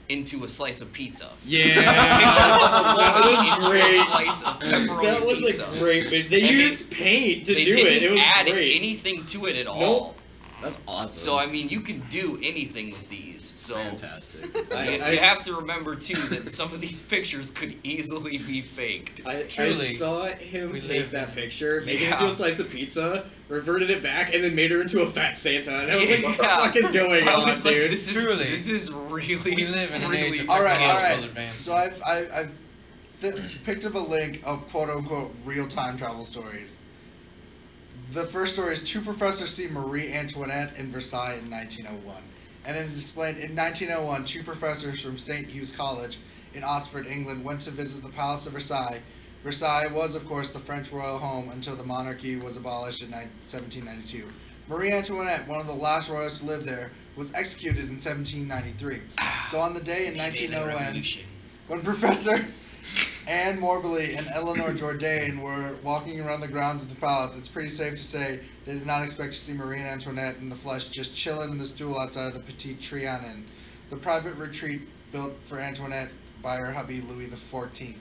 into a slice of pizza. Yeah. That That was great. A slice of pepperoni That was pizza. a great video. They And used paint to They do didn't it. It was add great. anything to it at all. Nope. That's awesome. So I mean, you can do anything with these. So Fantastic. you have to remember too that some of these pictures could easily be faked. I Truly, saw him we take live that in- picture, make it Yeah. into a slice of pizza, reverted it back, and then made her into a fat Santa. And I was like, what the Yeah. fuck is going I on, was like, dude? this is really We live in an really age of All right, all technological right. advancement. So I've picked up a link of quote unquote real time travel stories. The first story is two professors see Marie Antoinette in Versailles in 1901. And it is explained in 1901, two professors from St. Hugh's College in Oxford, England, went to visit the Palace of Versailles. Versailles was, of course, the French royal home until the monarchy was abolished in 1792. Marie Antoinette, one of the last royals to live there, was executed in 1793. So on the day in 1901, when Professor Anne Morbley and Eleanor Jourdain were walking around the grounds of the palace, it's pretty safe to say they did not expect to see Marie Antoinette in the flesh just chilling in the stool outside of the Petit Trianon, the private retreat built for Antoinette by her hubby Louis XIV.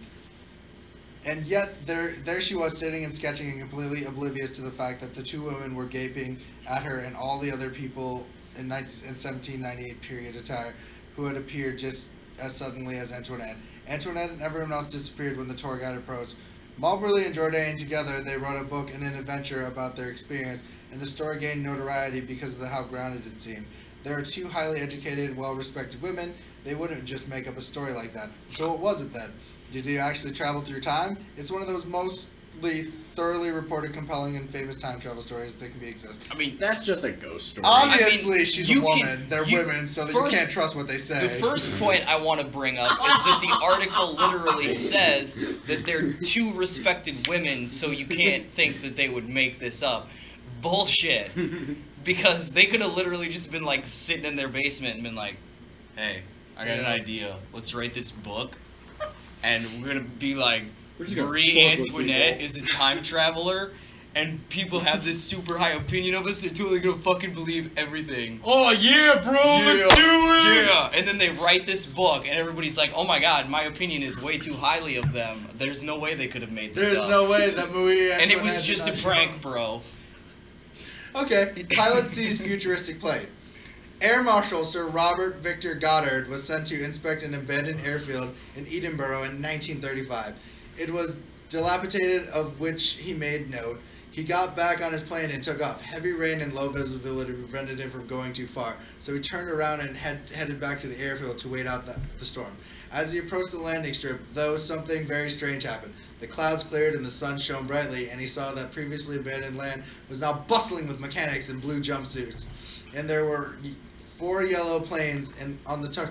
And yet, there she was sitting and sketching and completely oblivious to the fact that the two women were gaping at her and all the other people in 1798 period attire who had appeared just as suddenly as Antoinette. Antoinette and everyone else disappeared when the tour guide approached. Montbrellier and Jourdain together, they wrote a book and an adventure about their experience, and the story gained notoriety because of how grounded it seemed. There are two highly educated, well-respected women. They wouldn't just make up a story like that. So what was it then? Did you actually travel through time? It's one of those mostly thoroughly reported, compelling, and famous time travel stories that can be exist. I mean, That's just a ghost story. Obviously, she's a you woman. can- They're you- women, so that first- you can't trust what they say. the first point I want to bring up is that the article literally says that they're two respected women, so you can't think that they would make this up. Bullshit. Because they could have literally just been like sitting in their basement and been like, hey, I got an idea. Let's write this book. And we're going to be like, We're just gonna Marie fuck with Antoinette people." is a time traveler. And people have this super high opinion of us. They're totally going to fucking believe everything. Oh yeah, bro, let's do it. Yeah, and then they write this book, and everybody's like, "Oh my God, my opinion is way too highly of them. There's no way they could have made this There's up." no way that Marie Antoinette And it was did just not a show prank, up. bro. Okay, pilot sees futuristic plane. Air Marshal Sir Robert Victor Goddard was sent to inspect an abandoned airfield in Edinburgh in 1935. It was dilapidated, of which he made note. He got back on his plane and took off. Heavy rain and low visibility prevented him from going too far, so he turned around and headed back to the airfield to wait out the storm. As he approached the landing strip, though, something very strange happened. The clouds cleared and the sun shone brightly, and he saw that previously abandoned land was now bustling with mechanics in blue jumpsuits. And there were 4 yellow planes on the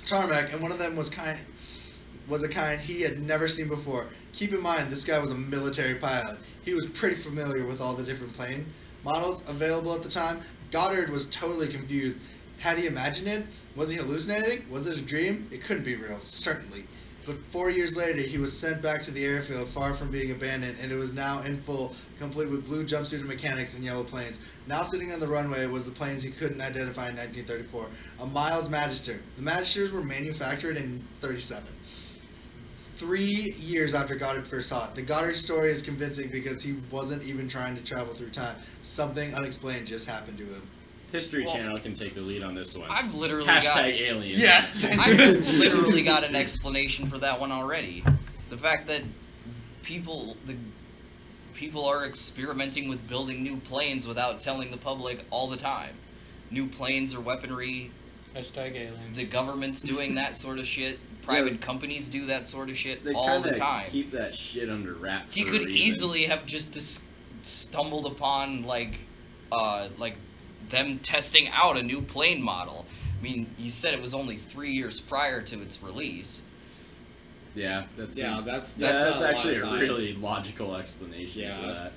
tarmac, and one of them was a kind he had never seen before. Keep in mind, this guy was a military pilot. He was pretty familiar with all the different plane models available at the time. Goddard was totally confused. Had he imagined it? Was he hallucinating? Was it a dream? It couldn't be real, certainly. But 4 years later, he was sent back to the airfield, far from being abandoned, and it was now in full, complete with blue jumpsuited mechanics and yellow planes. Now sitting on the runway was the planes he couldn't identify in 1934. A Miles Magister. The Magisters were manufactured in 1937. 3 years after Goddard first saw it. The Goddard story is convincing because he wasn't even trying to travel through time. Something unexplained just happened to him. History Well, Channel can take the lead on this one. I've literally Hashtag aliens. Yes! I've literally got an explanation for that one already. The fact that people are experimenting with building new planes without telling the public all the time. New planes or weaponry. Hashtag aliens. The government's doing that sort of shit. Private companies do that sort of shit They all the kinda time. keep that shit under wraps. He for a could reason. easily have just stumbled upon like them testing out a new plane model. I mean, you said it was only 3 years prior to its release. Yeah, that's that's that's not actually lot a of time. really logical explanation to Yeah. that.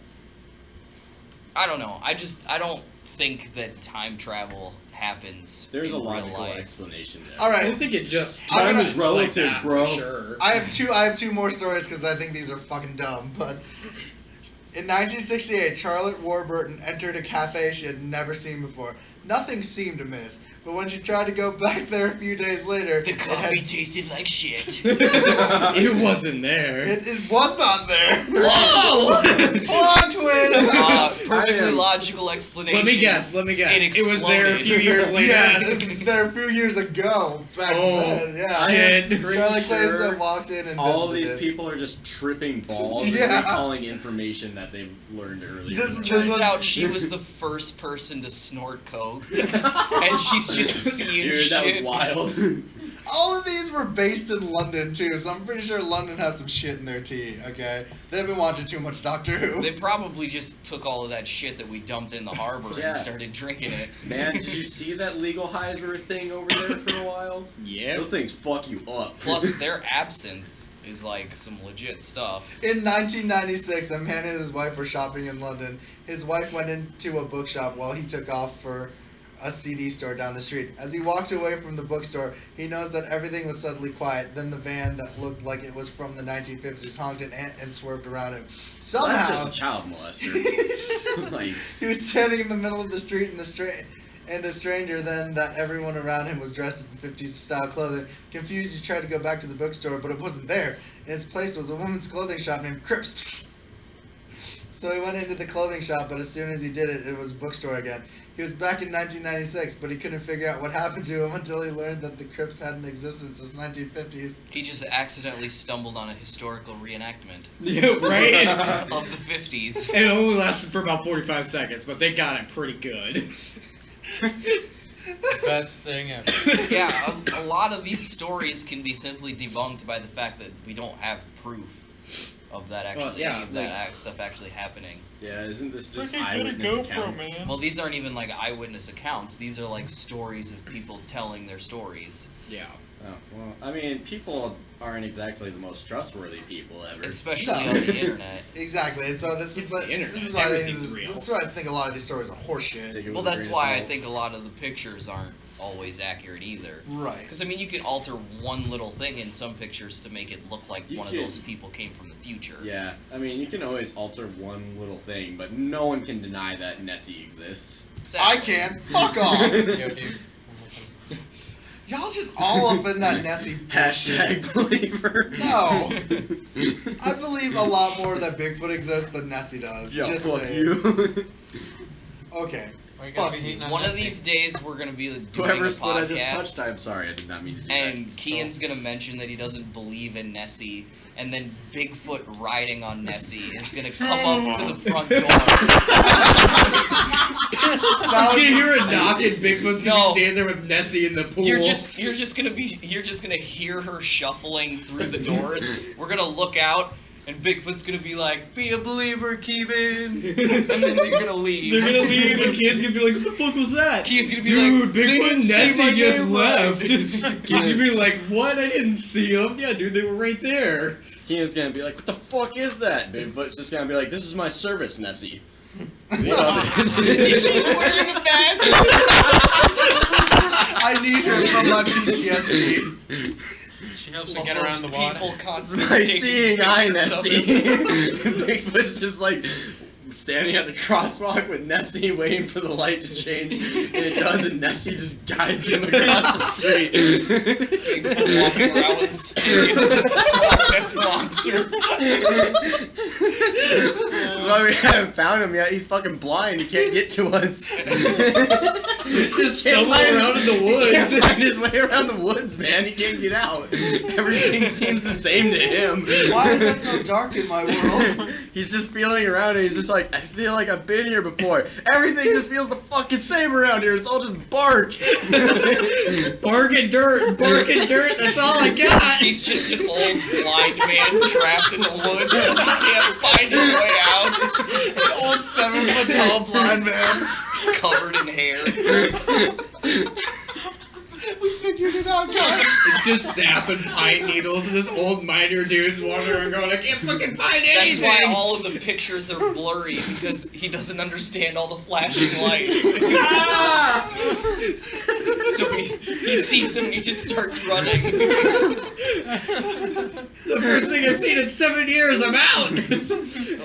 I don't know. I don't think that time travel happens There's in a real logical life. explanation there. All I right, don't think it just Time happens is relative, like that, bro. For sure. I have two more stories because I think these are fucking dumb. But in 1968, Charlotte Warburton entered a cafe she had never seen before. Nothing seemed amiss, but when she tried to go back there a few days later, The coffee tasted like shit. It wasn't there. it was not there. Whoa! Plot twist. Perfectly I am logical explanation. Let me guess. It was there a few exploded. years later. Yeah, it's there a few years ago. Back then, yeah. shit. Pretty Charlie sure Clarkson walked in and all of these visited it. people are just tripping balls Yeah. and recalling information that they've learned earlier. This in is- life. Turns out she was the first person to snort coke, and she's just seeing Dude, shit. that was wild. All of these were based in London too, so I'm pretty sure London has some shit in their tea. Okay, they've been watching too much Doctor Who. They probably just took all of that shit that we dumped in the harbor Yeah. and started drinking it. Man, did you see that legal highs were a thing over there for a while? Yeah. Those things fuck you up. Plus, their absinthe is like some legit stuff. In 1996, a man and his wife were shopping in London. His wife went into a bookshop while he took off for a CD store down the street. As he walked away from the bookstore, he noticed that everything was suddenly quiet. Then the van that looked like it was from the 1950s honked and swerved around him. Well, Somehow, that's just a child molester. Like, he was standing in the middle of the street and a stranger then that everyone around him was dressed in 50s style clothing. Confused, he tried to go back to the bookstore, but it wasn't there. In its place was a woman's clothing shop named Cripps. So he went into the clothing shop, but as soon as he did it, it was a bookstore again. He was back in 1996, but he couldn't figure out what happened to him until he learned that the Cripps hadn't existed since 1950s. He just accidentally stumbled on a historical reenactment Yeah, right? of the 50s. And it only lasted for about 45 seconds, but they got it pretty good. Best thing ever. Yeah, a lot of these stories can be simply debunked by the fact that we don't have proof of that actually, yeah, any of that stuff actually happening. yeah, isn't this just Look at eyewitness GoPro, accounts? man. Well, these aren't even like eyewitness accounts. These are like stories of people telling their stories. Yeah. Oh, well, I mean, people aren't exactly the most trustworthy people ever. Especially No. on the internet. Exactly, and so It's the internet. This is why I think Everything's real. That's why I think a lot of these stories are horseshit. Take it Well, with a that's grain of why I salt. think a lot of the pictures aren't always accurate either. Right. Because, I mean, you can alter one little thing in some pictures to make it look like You one can. of those people came from the future. Yeah, I mean, you can always alter one little thing, but no one can deny that Nessie exists. I Exactly. can. Fuck off. Yo, dude. Y'all just all up in that Nessie bullshit. Hashtag believer. No. I believe a lot more that Bigfoot exists than Nessie does. Yo, just fuck saying. you. Okay. Why you gotta Fuck be you. hating on One of Nessie? these days, we're going to be doing Whoever's a foot I just podcast, touched, I'm sorry, I did not mean to do and that. Kien's going to mention that he doesn't believe in Nessie, and then Bigfoot riding on Nessie is going to come up to the front door. I'm just gonna hear a knock and Bigfoot's gonna No. be standing there with Nessie in the pool. You're just gonna hear her shuffling through the doors. We're gonna look out, and Bigfoot's gonna be like, "Be a believer, Kevin," and then they're gonna leave. They're gonna leave and Kien's gonna be like, what the fuck was that? Kien's gonna be Dude, like, "They Bigfoot didn't and say my Nessie just name left. right." Kien's gonna be like, what? I didn't see them. Yeah, dude, they were right there. Kien's gonna be like, what the fuck is that? Bigfoot's just gonna be like, this is my service, Nessie. She's wearing a vest. I need her from my PTSD. She helps All to get those around the water. people It's constantly my taking seeing eye, pictures of Nessie. him. Bigfoot's just like standing at the crosswalk with Nessie waiting for the light to change, and it does, and Nessie just guides him across the street. Bigfoot walking around with a stick and Loch monster. That's why we haven't found him yet. He's fucking blind. He can't get to us. He's just Can't stumbling find- around in the He can't woods. find his way around the woods, man. He can't get out. Everything seems the same to him. Why is it so dark in my world? He's just feeling around and he's just like, I feel like I've been here before. Everything just feels the fucking same around here. It's all just bark. Bark and dirt, that's all I got. He's just an old blind man trapped in the woods because he can't find his way out, An old 7-foot-tall blind man. covered in hair. We figured it out, guys. It's just sapping pine needles, and this old miner dude's wandering around going, I can't fucking find That's anything. why all of the pictures are blurry, because he doesn't understand all the flashing lights. So he sees him and he just starts running. The first thing I've seen in 7 years, I'm out.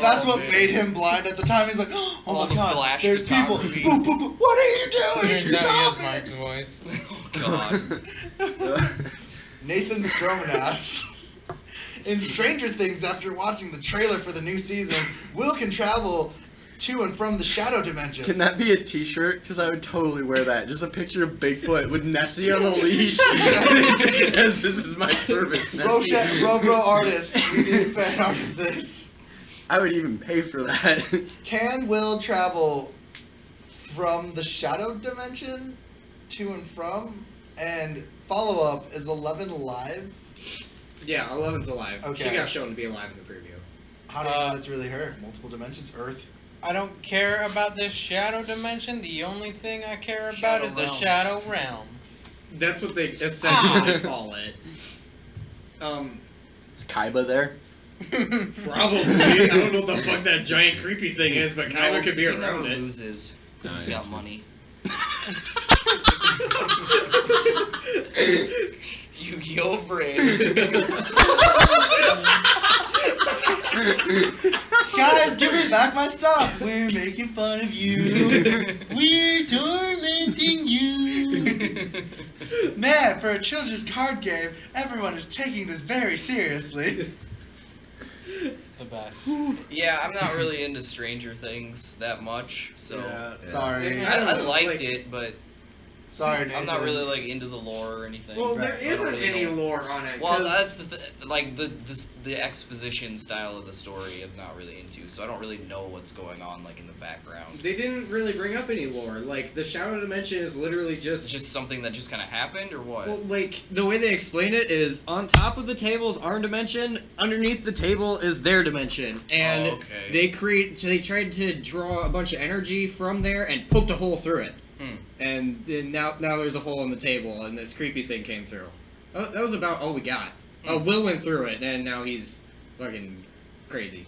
That's what made him blind at the time. He's like, oh All my the god, flash there's people. photography. Boo, boo, boo. What are you doing? Turns out he has Stop Mark's it. voice. Oh god. Nathan Stromanas. In Stranger Things, after watching the trailer for the new season, Will can travel to and from the shadow dimension. Can that be a T-shirt? Because I would totally wear that. Just a picture of Bigfoot with Nessie on a leash. And it just says, "This is my service, Nessie." Robro artist, we need fan art of this. I would even pay for that. Can Will travel from the shadow dimension to and from? And follow up, is 11 alive? Yeah, 11's alive. Okay. She got shown to be alive in the preview. How do you know that's really her? Multiple dimensions? Earth? I don't care about this shadow dimension. The only thing I care about Shadow is the realm. shadow realm. That's what they essentially call it. Is Kaiba there? Probably. I don't know what the fuck that giant creepy thing is, but Kaiba No, could be he around never it. loses. 'Cause he's got money. Yu-Gi-Oh! Brain. Guys, give me back my stuff! We're making fun of you! We're tormenting you! Man, for a children's card game, everyone is taking this very seriously. The best. Yeah, I'm not really into Stranger Things that much, so Yeah, sorry. Yeah. I liked it, but Sorry, Nathan. I'm not really like into the lore or anything. Well, Right, there so I don't isn't really any know. lore on it. Well, 'cause that's like the exposition style of the story I'm not really into, so I don't really know what's going on like in the background. they didn't really bring up any lore. Like, the shadow dimension is literally It's just... just something that just kind of happened, or what? Well, like, the way they explain it is on top of the table is our dimension, underneath the table is their dimension. And Oh, okay. they tried to draw a bunch of energy from there and poked a hole through it. And then now there's a hole in the table, and this creepy thing came through. Oh, that was about all we got. Will went through it, and now he's fucking crazy.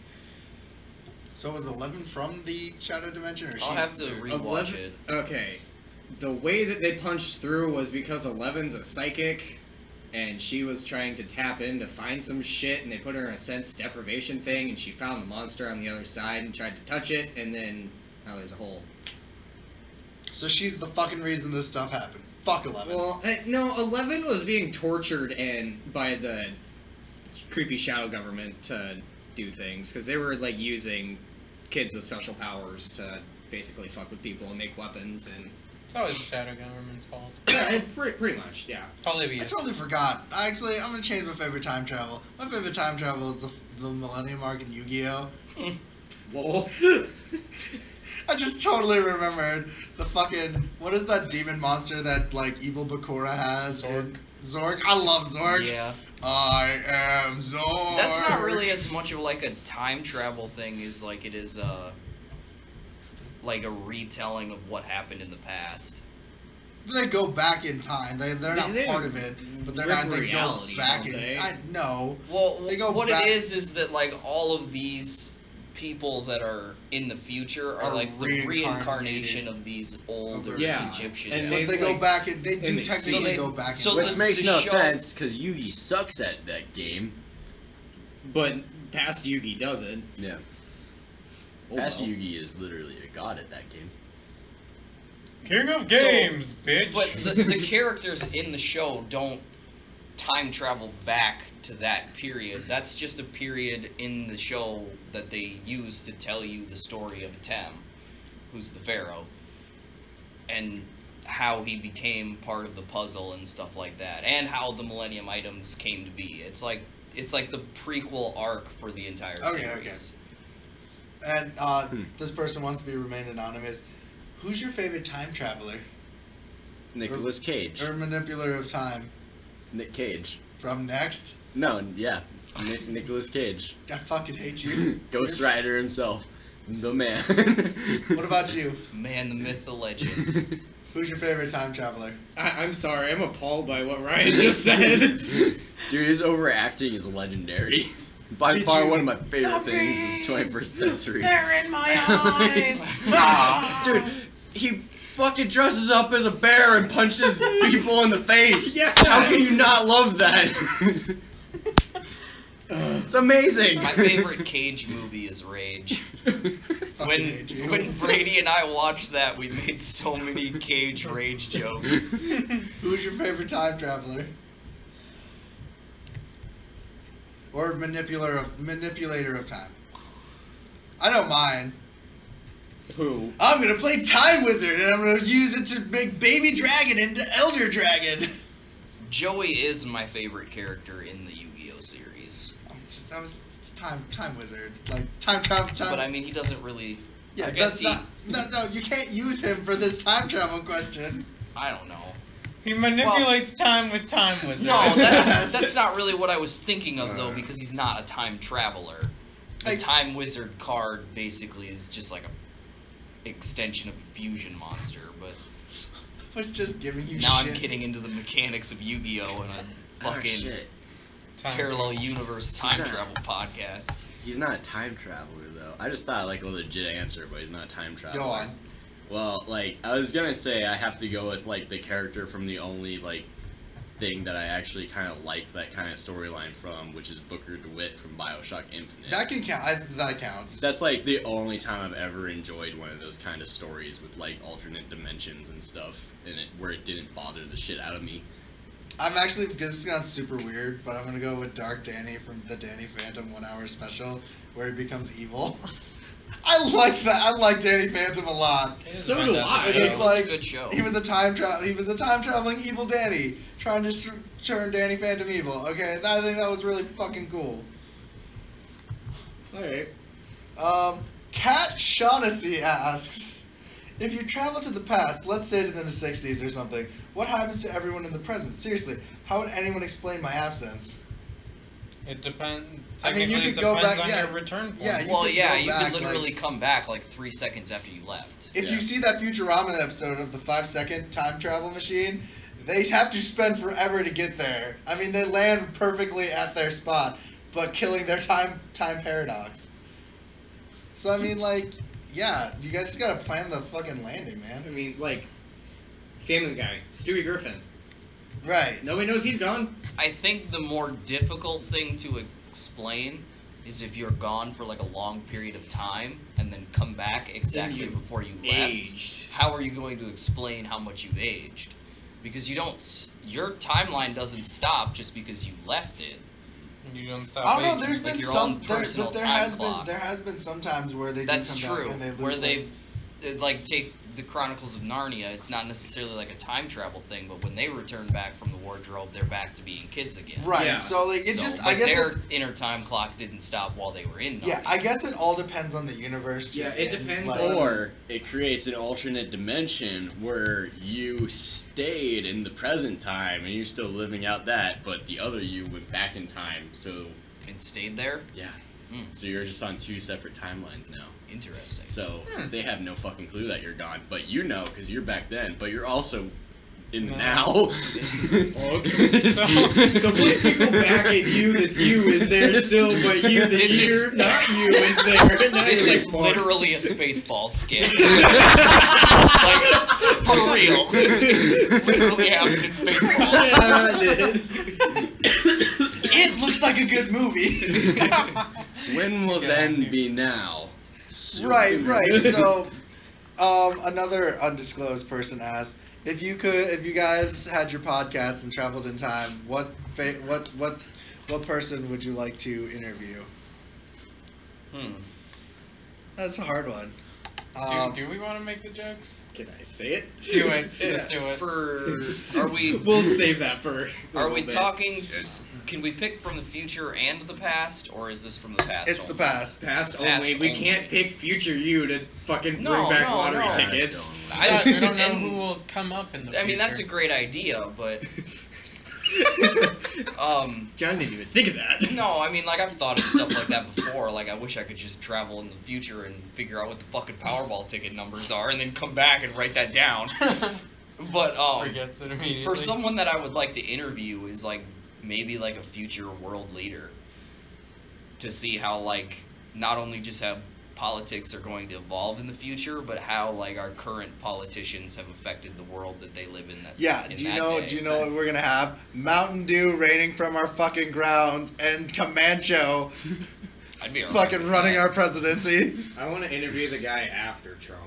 So was 11 from the shadow dimension, or I'll have to rewatch 11 it. Okay. The way that they punched through was because 11's a psychic, and she was trying to tap in to find some shit, and they put her in a sense deprivation thing, and she found the monster on the other side and tried to touch it, and then now there's a hole. So she's the fucking reason this stuff happened. Fuck 11. Well, no, 11 was being tortured by the creepy shadow government to do things, because they were, like, using kids with special powers to basically fuck with people and make weapons, and... It's always the shadow government's fault. Yeah, pretty much, yeah. Polybius. I totally forgot. Actually, I'm gonna change my favorite time travel. My favorite time travel is the Millennium Arc in Yu-Gi-Oh! Lol. I just totally remembered the fucking... What is that demon monster that, like, evil Bakura has? Zork. Zork? I love Zork. Yeah. I am Zork. That's not really as much of like a time travel thing as like it is like a retelling of what happened in the past. They go back in time. They're not They part of it, but they're rip not. They reality, go back don't in. they? I know. Well, They go what back- it is that like all of these people that are in the future are Are like the reincarnated. reincarnation of these older Yeah, Egyptian. and But aliens. they go like- back and they do and they- technically so they- go back. so in Which the- makes the no show- sense, because Yugi sucks at that game. But past Yugi doesn't. Yeah. Oh, Past well. Yugi is literally a god at that game. King of games, bitch. But the characters in the show don't time travel back to that period. That's just a period in the show that they use to tell you the story of Tem, who's the pharaoh, and how he became part of the puzzle and stuff like that, and how the Millennium items came to be. It's like the prequel arc for the entire series. And this person wants to remain anonymous. Who's your favorite time traveler Nicolas Cage. or manipulator of time Nick Cage. from Next? No, yeah. Nicolas Cage. I fucking hate you. Ghost Rider himself. The man. What about you? Man, the myth, the legend. Who's your favorite time traveler? I'm sorry, I'm appalled by what Ryan just said. Dude, his overacting is legendary. By Did far you- one of my favorite things in the 21st century. They're in my eyes. Dude, he fucking dresses up as a bear and punches people in the face. Yeah. How can you not love that? It's amazing. My favorite Cage movie is Rage. Fucking hate you. When Brady and I watched that, we made so many Cage Rage jokes. Who's your favorite time traveler? Or manipulator of time? I know mine. Who? I'm gonna play Time Wizard, and I'm gonna use it to make Baby Dragon into Elder Dragon. Joey is my favorite character in the Yu-Gi-Oh series. It's Time Wizard, like time travel. But I mean, he doesn't really. Yeah, I guess no, you can't use him for this time travel question. I don't know. He manipulates time with Time Wizard. No, that's not really what I was thinking of though, because he's not a time traveler. The Time Wizard card basically is just like a extension of a fusion monster, but I was just giving you now shit. I'm getting into the mechanics of Yu-Gi-Oh and a fucking parallel universe time travel podcast. He's not a time traveler though. I just thought like a legit answer, but he's not a time traveler. Go on. Well, like I was gonna say, I have to go with like the character from the only like thing that I actually kind of liked that kind of storyline from, which is Booker DeWitt from BioShock Infinite. That can count. That counts. That's like the only time I've ever enjoyed one of those kind of stories with like alternate dimensions and stuff in it, where it didn't bother the shit out of me. I'm actually, because this sounds super weird, but I'm gonna go with Dark Danny from the Danny Phantom 1 hour special, where he becomes evil. I like that. I like Danny Phantom a lot. So do I. And It it's was like a good show. he was a time traveling evil Danny, trying to turn Danny Phantom evil. Okay, I think that was really fucking cool. Alright. Kat Shaughnessy asks, if you travel to the past, let's say to the 60s or something, what happens to everyone in the present? Seriously, how would anyone explain my absence? It depends. I mean, you Technically, could it go depends back- on yeah, your return point. yeah, you Well, could yeah, go you back, could literally like- come back like 3 seconds after you left. If Yeah. you see that Futurama episode of the 5-second time travel machine, they have to spend forever to get there. I mean, they land perfectly at their spot, but killing their time paradox. So I mean, like, yeah, you guys just gotta plan the fucking landing, I man. mean, like, Family Guy, Stewie Griffin. Right. Nobody knows he's gone. I think the more difficult thing to explain is if you're gone for like a long period of time and then come back exactly you've before you aged. left. How are you going to explain how much you've aged? Because you don't, your timeline doesn't stop just because you left it. You don't stop. I don't know. aging. There's like been your some, own personal but there time has clock. been some times where they That's do come true. back and they lose. Where like- they, like, take the Chronicles of Narnia, it's not necessarily like a time travel thing, but when they return back from the wardrobe, they're back to being kids again. Right. Yeah. So like it's So, just but I guess their it, inner time clock didn't stop while they were in Narnia. yeah, I guess it all depends on the universe. Yeah, you're it in, depends like- on- Or it creates an alternate dimension where you stayed in the present time and you're still living out that, but the other you went back in time. So And stayed there? yeah, Mm. so you're just on 2 separate timelines now. Interesting. So they have no fucking clue that you're gone, but you know because you're back then, but you're also in the now. So if you go back and you that's you is there still, but you that This is- you're not you is there. And now This you're is like, fuck. literally a Spaceball skit. Like, for real. This is literally happened in Spaceballs. Yeah, I did. It looks like a good movie. When will Yeah, then yeah. be now? Right, Soon. right. So, another undisclosed person asked, if you guys had your podcast and traveled in time, what person would you like to interview? That's a hard one. Do we want to make the jokes? Can I say it? Do it. Yeah. Just do it. Are we? We'll save that for. a Are we little bit. talking to? Can we pick from the future and the past, or is this from the past? It's the only? past. Past Past only. We only. can't pick future you to fucking No, bring back no, lottery no. tickets. We don't know and- who will come up in the I mean, that's a future. great idea, but John didn't even think of that. no, I mean, like I've thought of stuff like that before. Like I wish I could just travel in the future and figure out what the fucking Powerball ticket numbers are, and then come back and write that down. But Forgets it immediately. for someone that I would like to interview is like maybe like a future world leader to see how like not only just how politics are going to evolve in the future, but how like our current politicians have affected the world that they live in. That Yeah. in Do you that know? day. Do you know what we're gonna have? Mountain Dew raining from our fucking grounds and Comancho I'd be alright fucking with running that. our presidency. I want to interview the guy after Trump.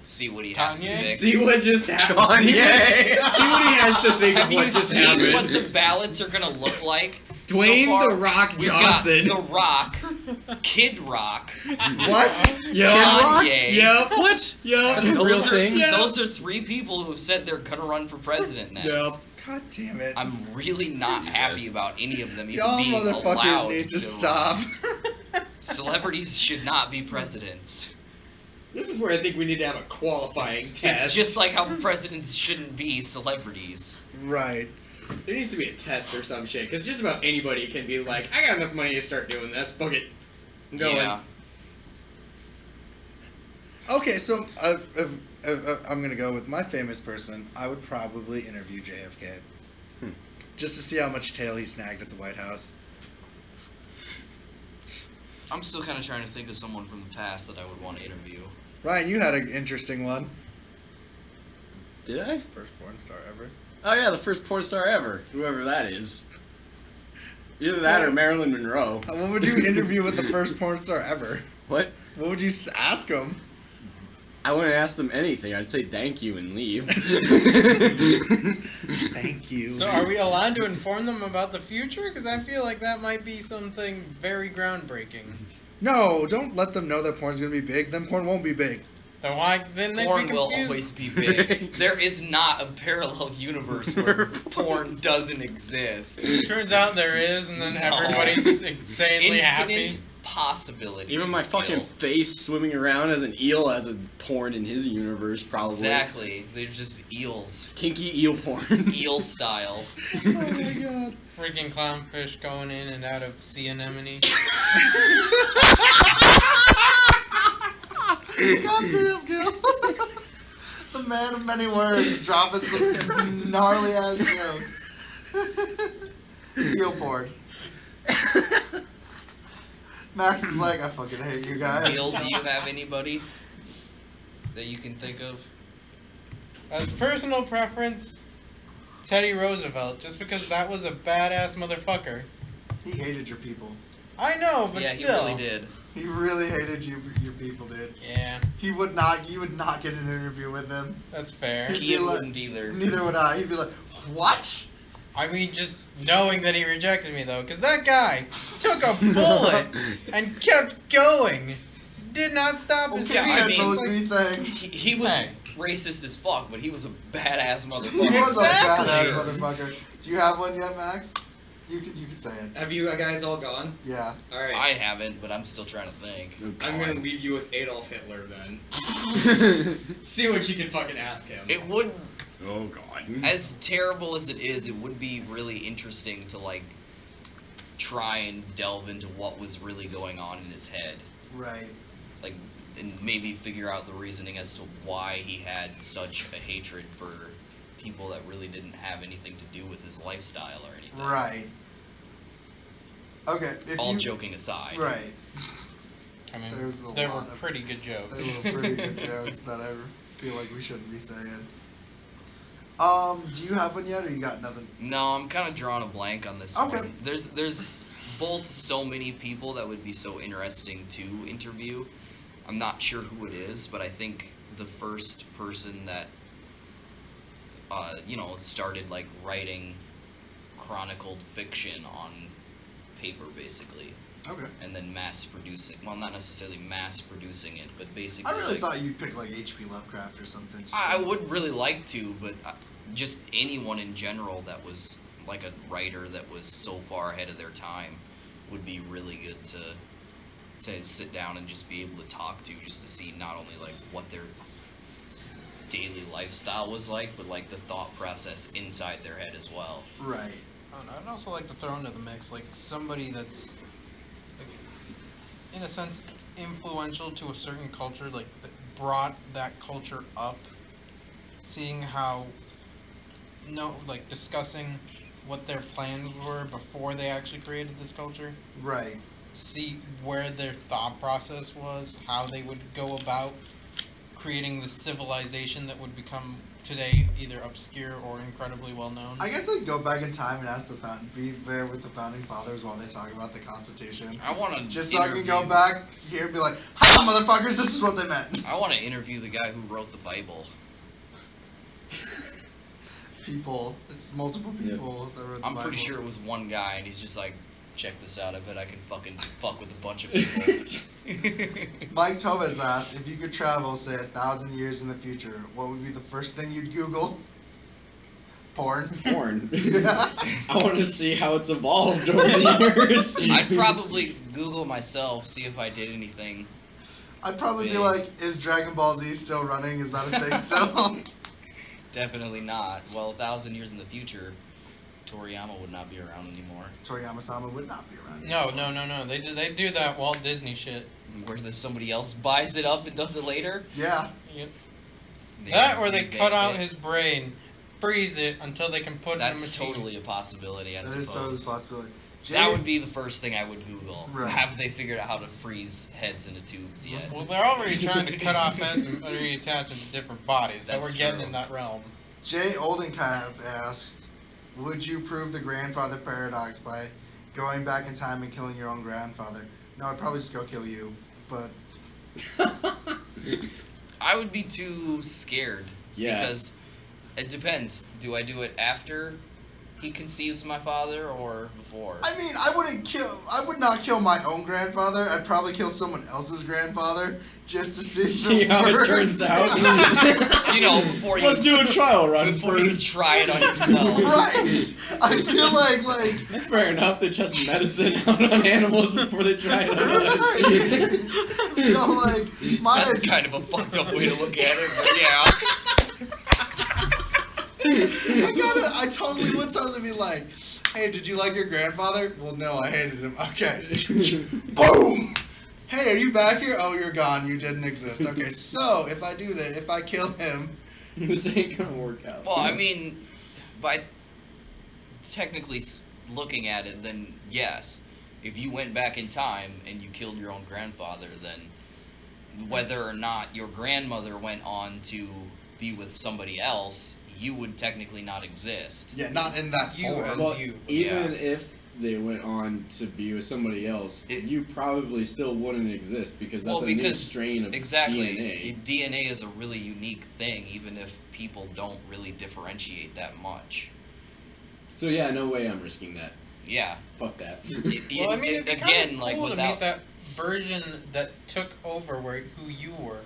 See what he has to Kanye? fix. See what just happened. Kanye. See what he has to think Have of you what just seen happened. what the ballots are gonna look like? Dwayne So far, The Rock we've got Johnson. The Rock, Kid Rock, What? Yep. Kanye. Yep. What? Yep. That's a real thing? Yep. Those are 3 people who have said they're gonna run for president next. Yep. God damn it. I'm really not Jesus. happy about any of them even Y'all being motherfuckers allowed need to to stop. Celebrities should not be presidents. This is where I think we need to have a qualifying test. It's just like how presidents shouldn't be celebrities. Right. There needs to be a test or some shit, because just about anybody can be like, I got enough money to start doing this. Book it. I'm going. Yeah. Okay, so if I'm gonna go with my famous person, I would probably interview JFK. Just to see how much tail he snagged at the White House. I'm still kind of trying to think of someone from the past that I would want to interview. Ryan, you had an interesting one. Did I? First porn star ever. Oh yeah, the first porn star ever, whoever that is. Either that or Marilyn Monroe. What would you interview with the first porn star ever? What? What would you ask him? I wouldn't ask them anything. I'd say thank you and leave. Thank you. So are we allowed to inform them about the future? Because I feel like that might be something very groundbreaking. No, don't let them know that porn's gonna be big. Then porn won't be big. So why then they'd Porn be will confused. always be big. There is not a parallel universe where porn doesn't exist. Turns out there is, and then No. everybody's just insanely happy. Infinite possibilities. Even my fucking Gil. face swimming around as an eel has a porn in his universe, probably. Exactly. They're just eels. Kinky eel porn. Eel style. Oh my god. Freaking clownfish going in and out of sea anemone. Goddamn, Gil. The man of many words dropping some gnarly ass jokes. Eel porn. Max is like, I fucking hate you guys. Gil, do you have anybody that you can think of? As personal preference, Teddy Roosevelt, just because that was a badass motherfucker. He hated your people. I know, but Yeah, still. he really did. He really hated you, your people, dude. Yeah, He would not, you would not get an interview with him. that's fair. He'd be Kien like- wouldn't either. Neither would I. He'd be like, what? I mean, just knowing that he rejected me, though, because that guy took a bullet and kept going. Did not stop his Okay, I speech. mean- those Like, be things. He was Hey. racist as fuck, but he was a badass He motherfucker. was a Exactly. badass motherfucker. Do you have one yet, Max? You can say it. Have you guys all gone? Yeah. All right. I haven't, but I'm still trying to think. I'm gonna leave you with Adolf Hitler then. See what you can fucking ask him. It would, Oh god. as terrible as it is, it would be really interesting to like try and delve into what was really going on in his head, Right. like, and maybe figure out the reasoning as to why he had such a hatred for people that really didn't have anything to do with his lifestyle or anything. Right. Okay. If All you, joking aside. Right. I mean, There's a they were lot of- pretty good jokes. They were pretty good jokes that I feel like we shouldn't be saying. Do you have one yet, or you got nothing? No, I'm kind of drawing a blank on this Okay. one. There's both so many people that would be so interesting to interview. I'm not sure who it is, but I think the first person that started like writing chronicled fiction on paper basically, Okay. and then mass producing. Well, not necessarily mass producing it, but basically. I really like, thought you'd pick like H.P. Lovecraft or something. just I to- would really like to, but just anyone in general that was like a writer that was so far ahead of their time would be really good to sit down and just be able to talk to, just to see not only like what their daily lifestyle was like, but like the thought process inside their head as well. Right. I'd also like to throw into the mix like somebody that's, like, in a sense, influential to a certain culture, like that brought that culture up. Seeing how, discussing what their plans were before they actually created this culture. Right. See where their thought process was, how they would go about creating the civilization that would become today either obscure or incredibly well known. I guess I'd go back in time and ask be there with the founding fathers while they talk about the Constitution. I want to Just so I can go back here and be like, "Ha, motherfuckers! This is what they meant." I want to interview the guy who wrote the Bible. People, it's multiple people that wrote the I'm Bible. pretty sure it was one guy, and he's just like, check this out. I bet I can fucking fuck with a bunch of people. Mike Tobes asked, if you could travel, say, 1,000 years in the future, what would be the first thing you'd Google? Porn. Porn. I want to see how it's evolved over the years. I'd probably Google myself, see if I did anything. I'd probably be like, is Dragon Ball Z still running? Is that a thing still? Definitely not. Well, 1,000 years in the future, Toriyama would not be around anymore. Toriyama-sama would not be around. No. They do that Walt Disney shit. Where somebody else buys it up and does it later? Yeah. Yep. That or they cut out his brain, freeze it until they can put it in a machine. That's totally a possibility, I suppose. That is totally a possibility. That would be the first thing I would Google. Right. Have they figured out how to freeze heads into tubes yet? Well, they're already trying to cut off heads and reattach them to different bodies, so That's we're getting true. in that realm. Jay Oldenkamp asked, would you prove the grandfather paradox by going back in time and killing your own grandfather? No, I'd probably just go kill you, but... I would be too scared. Yeah. Because it depends. Do I do it after he conceives my father or before? I mean, I would not kill my own grandfather. I'd probably kill someone else's grandfather just to see how it works. turns out. You know, before Let's do a trial run before you first. try it on yourself. Right. I feel like That's fair enough. They test medicine out on animals before they try it on us. Right. So like my That's kind of a fucked up way to look at it, but yeah. I totally would be like, hey, did you like your grandfather? Well, no, I hated him. Okay. Boom! Hey, are you back here? Oh, you're gone. You didn't exist. Okay, so if I do that, if I kill him... This ain't gonna work out. Well, I mean, by technically looking at it, then yes. If you went back in time and you killed your own grandfather, then whether or not your grandmother went on to be with somebody else, you would technically not exist. Yeah, not in that form. Well, you. even if they went on to be with somebody else, you probably still wouldn't exist because that's a new strain of DNA. DNA is a really unique thing, even if people don't really differentiate that much. So yeah, no way I'm risking that. Yeah. Fuck that. Well, I mean, it'd be again, cool like to without meet that version that took over who you were.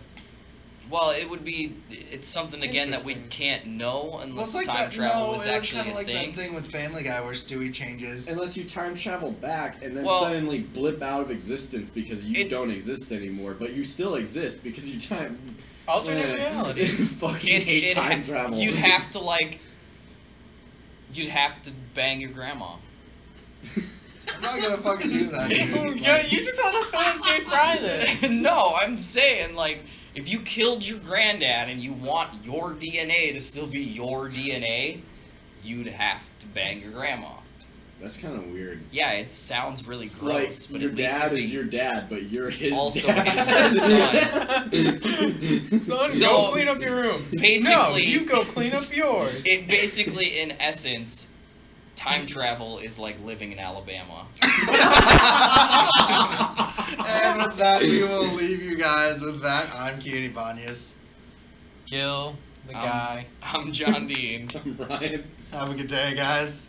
Well, it's something again that we can't know unless time travel was actually a like thing. That thing with Family Guy where Stewie changes. Unless you time travel back and then suddenly blip out of existence because you don't exist anymore, but you still exist because you time. Alternate reality. Fucking hate time travel. You'd have to bang your grandma. I'm not gonna fucking do that, dude. You just want to film Jay Fry this. No, I'm saying, like, if you killed your granddad and you want your DNA to still be your DNA, you'd have to bang your grandma. That's kind of weird. Yeah, it sounds really gross. Like, but your at least dad it's is your dad, but you're his also dad. his son. Son, go clean up your room. Basically, no, you go clean up yours. It basically, in essence, time travel is like living in Alabama. And with that, we will leave you guys with that. I'm Kien Ibanez. Kill the guy. I'm John Dean. I'm Ryan. Have a good day, guys.